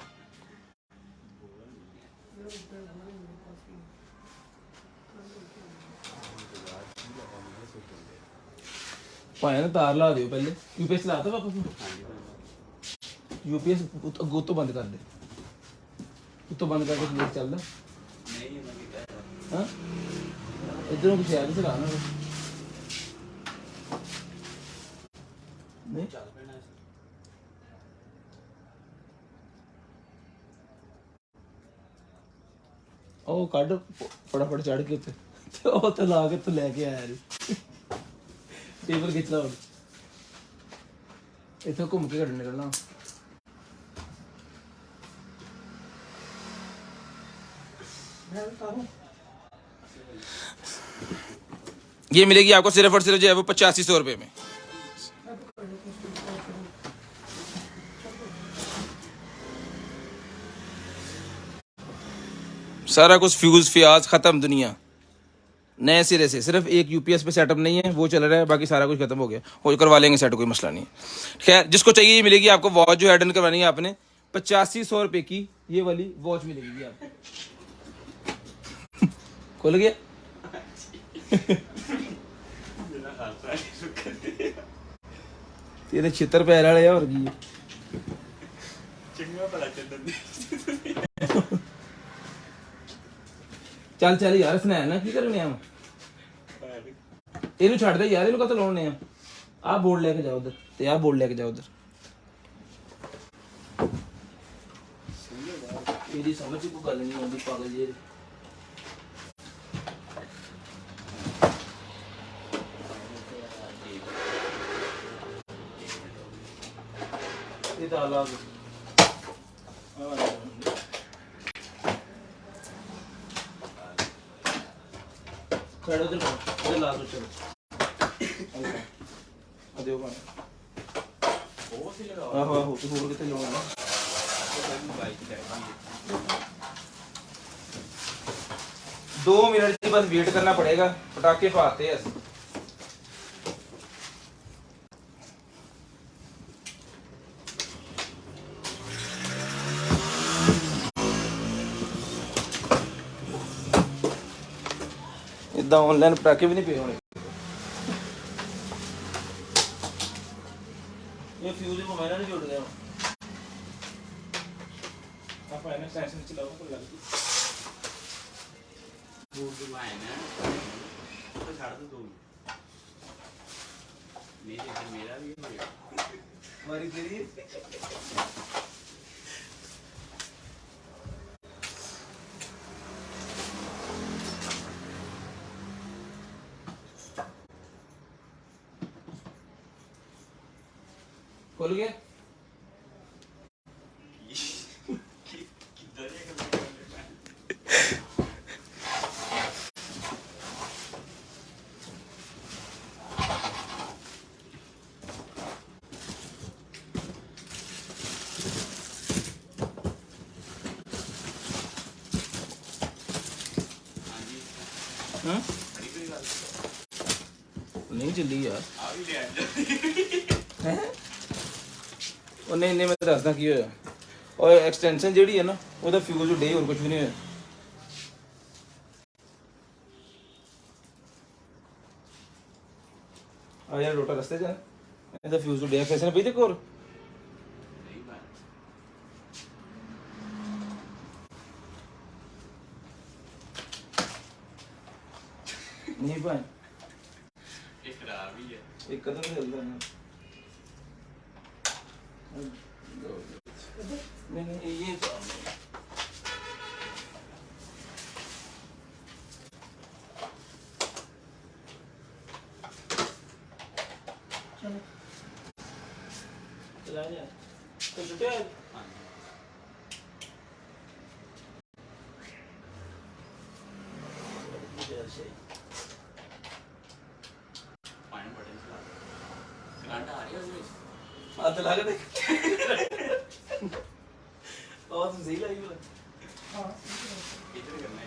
ਭਾਵੇਂ ਨਾ ਤਾਰ ਲਾ ਦਿਓ ਪਹਿਲੇ। यूपीएस ਲਾਤਾ ਵਾਪਸ ਨੂੰ? यूपीएस ਅੱਗੋਂ ਤੋਂ ਬੰਦ ਕਰ ਦੇ, ਉੱਤੋਂ ਬੰਦ ਕਰਕੇ ਫਲੇਟ ਚੱਲਦਾ नहीं है मैं क्या ਹਾਂ। ਇਧਰੋਂ ਕੁਛ ਹੈ ਚਲਾ ਨਾ ਨਹੀਂ। चल पैना है ਉਹ ਕੱਢ ਫਟਾਫਟ ਚੜ ਕੇ ਉੱਤੇ, ਤੇ ਉਹ ਤੇ ਲਾ ਕੇ ਤੂੰ ਲੈ ਕੇ ਆਇਆ ਜੀ। ਟੇਬਲ ਖਿੱਚ ਲਾ ਹੁਣ, ਇੱਥੋਂ ਘੁੰਮ ਕੇ ਘੜ ਨਿਕਲਣਾ। मैं उतारूं ये मिलेगी आपको सिर्फ और सिर्फ जो है वो 8500 रुपये में। सारा कुछ फ्यूज फ्याज खत्म दुनिया नए सिरे से। सिर्फ एक यूपीएस पे सेटअप नहीं है, वो चल रहा है, बाकी सारा कुछ खत्म हो गया। हो करवा लेंगे सेट, कोई मसला नहीं है। खैर जिसको चाहिए ये मिलेगी आपको। वॉच जो एड करवानी है आपने 8500 रुपये की ये वाली वॉच मिलेगी आपको। खुल गया तेरे छितर पैर वाले और की चंगा भला चंदन ਚੱਲ ਚੱਲ ਯਾਰ ਸੁਣਾ ਨਾ, ਕੀ ਕਰਨੇ ਆ ਇਹਨੂੰ ਛੱਡ ਦੇ ਯਾਰ, ਇਹਨੂੰ ਕਦੋਂ ਲਾਉਣੇ ਆ। ਆਹ ਬੋਰਡ ਲੈ ਕੇ ਜਾਓ ਉਧਰ, ਤੇ ਆਹ ਬੋਰਡ ਲੈ ਕੇ ਜਾਓ ਉਧਰ। ਇਹਦੀ ਸਮਝ ਕੋਈ ਗੱਲ ਨਹੀਂ ਆਉਂਦੀ, ਪਾਗਲ ਜੀ। ਇਹ ਤਾਂ ਲਾ ਦੇ ਛੱਡ ਉਧਰ, ਉਧਰ ਲਾ ਦੋ। ਚਲੋ ਆ ਦਿਓ ਭਾਈ। बहुत ही लगा ਆਹੋ ਆਹੋ, ਤੇ ਹੋਰ ਕਿਤੇ ਲਾਉਣਾ। बाइक है 2 मिनट की बस वेट करना पड़ेगा। पटाखे पाते हैं ऐसे। इदा ऑनलाइन पटाखे भी नहीं पे होने। ये फ्यूज को मैंने नहीं जोड़ दिया। आप फाइनेंस टेंशन चलाओ को लग गई। दूर है ना तो छाड़ दो दो मेरा भी हो गया हमारी तेरी खोल गया। हाँ? नहीं चली यार। हैं? ਉਹ ਨਹੀਂ ਨਹੀਂ, ਮੈਂ ਦੱਸਦਾ ਕੀ ਹੋਇਆ। ਉਹ ਐਕਸਟੈਂਸ਼ਨ ਜਿਹੜੀ ਹੈ ਨਾ, ਉਹਦਾ ਫਿਊਜ਼ ਡੇ, ਹੋਰ ਕੁਝ ਵੀ ਨਹੀਂ ਹੋਇਆ। ਆ ਯਾਰ ਰੋਟਾ ਰਸਤੇ ਚ ਇਹਦਾ ਫਿਊਜ਼ ਡੇ ਐਕਸਟੈਂਸ਼ਨ ਪਈ ਤੇ ਕੋਰ ਨਹੀਂ ਭਾਈ, ये खराब ही है ਇੱਕ ਕਦਮ ਨਹੀਂ ਚੱਲਦਾ ਨਾ। नहीं नहीं ये तो चला जा तो छुट्टे ਅੱਛਾ ਜੀ ਪਾਣੀ ਬਟਨ ਚਲਾ ਦੇ ਕਰੰਟ ਆ ਰਿਹਾ ਉਹਦੇ ਵਿੱਚ ਹੱਥ ਲੱਗਦੇ ਉਹ ਤਾਂ ਸਹੀ ਲੱਗੀ ਬਲਾ हाँ ਇੱਧਰ ਕਰਨਾ ਹੈ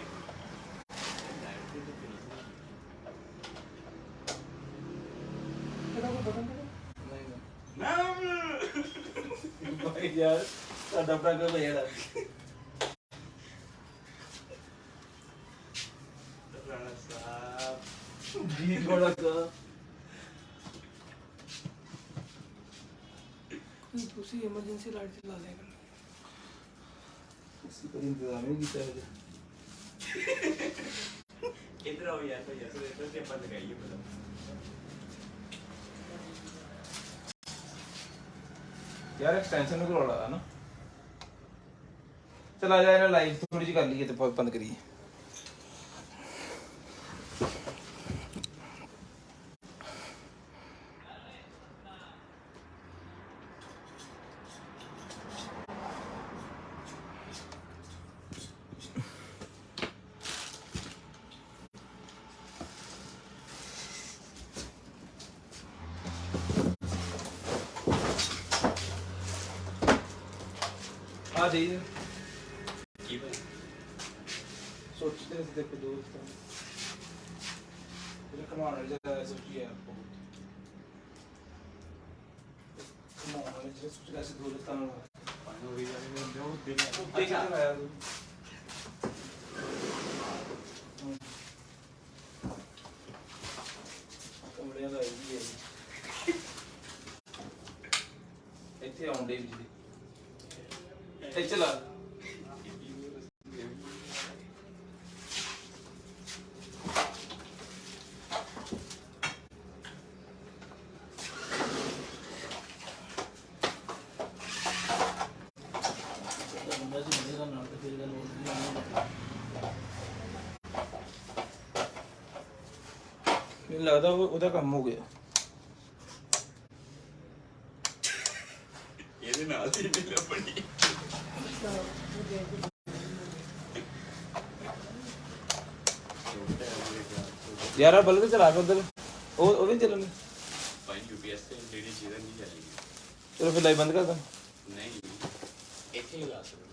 तेरा कोई बटन दे ਨਾ ਭਾਈ ਯਾਰ ਸਾਡਾ ਆਪਣਾ ਕੋਈ ਯਾਰ ਰਾਣਾ ਸਾਹਿਬ ਜੀ ਥੋੜਾ ਸਾ दूसरी इमरजेंसी लाइट चला देगा ਕਿਸੇ ਪਰ ਇੰਤਜ਼ਾਮ ਨਹੀਂ ਕੀਤਾ ਹੈ ਇੱਧਰ ਆਓ ਯਾਰ ਭਾਈ ਅਸਲ ਇੱਧਰ ਤੇ ਆਪਾਂ ਲਗਾਈਏ ਪਹਿਲਾਂ ਯਾਰ ਐਕਸਟੈਂਸ਼ਨ ਨੂੰ ਕਰਵਾ ਲਾ ਨਾ ਚਲਾ ਜਾ ਇਹਨਾਂ ਲਾਈਵ ਥੋੜੀ ਜਿਹੀ ਕਰ ਲਈਏ ਤੇ ਬੰਦ ਕਰੀਏ ਆ ਦੇ ਕੀ ਭਾਈ सोचते थे देखो दोस्त तेरे कमाने वाले सोची है आपको कमाने वाले सोच ऐसे दोस्त का ਪਾਣੀ ਹੋ ਗਿਆ ਨੇ ਬਹੁਤ ਦਿਨ देख के आया तू कमरे का ये है ਇੱਥੇ ਆਉਂਦੇ ਬਿਜਲੀ ਇੱਥੇ ਚਲਾ ਮੈਨੂੰ ਲੱਗਦਾ ਉਹਦਾ ਕੰਮ ਹੋ ਗਿਆ ਇਹਦੇ ਨਾਲ ਹੀ ਨਹੀਂ ਲੱਭਣੀ ਯਾਰ ਆ ਬਲਦ ਚਲਾ ਕੇ ਉਧਰ ਉਹ ਵੀ ਚੱਲਣ ਭਾਈ ਯੂਪੀਐਸ ਤੇ ਜਿਹੜੀ ਚੀਜ਼ਾਂ ਨਹੀਂ ਚੱਲੇਗੀ ਚਲੋ ਫਿਰ ਲਾਈਵ ਬੰਦ ਕਰ ਦਾਂ ਨਹੀਂ ਇੱਥੇ ਹੀ ਲਾ ਸਕਦੇ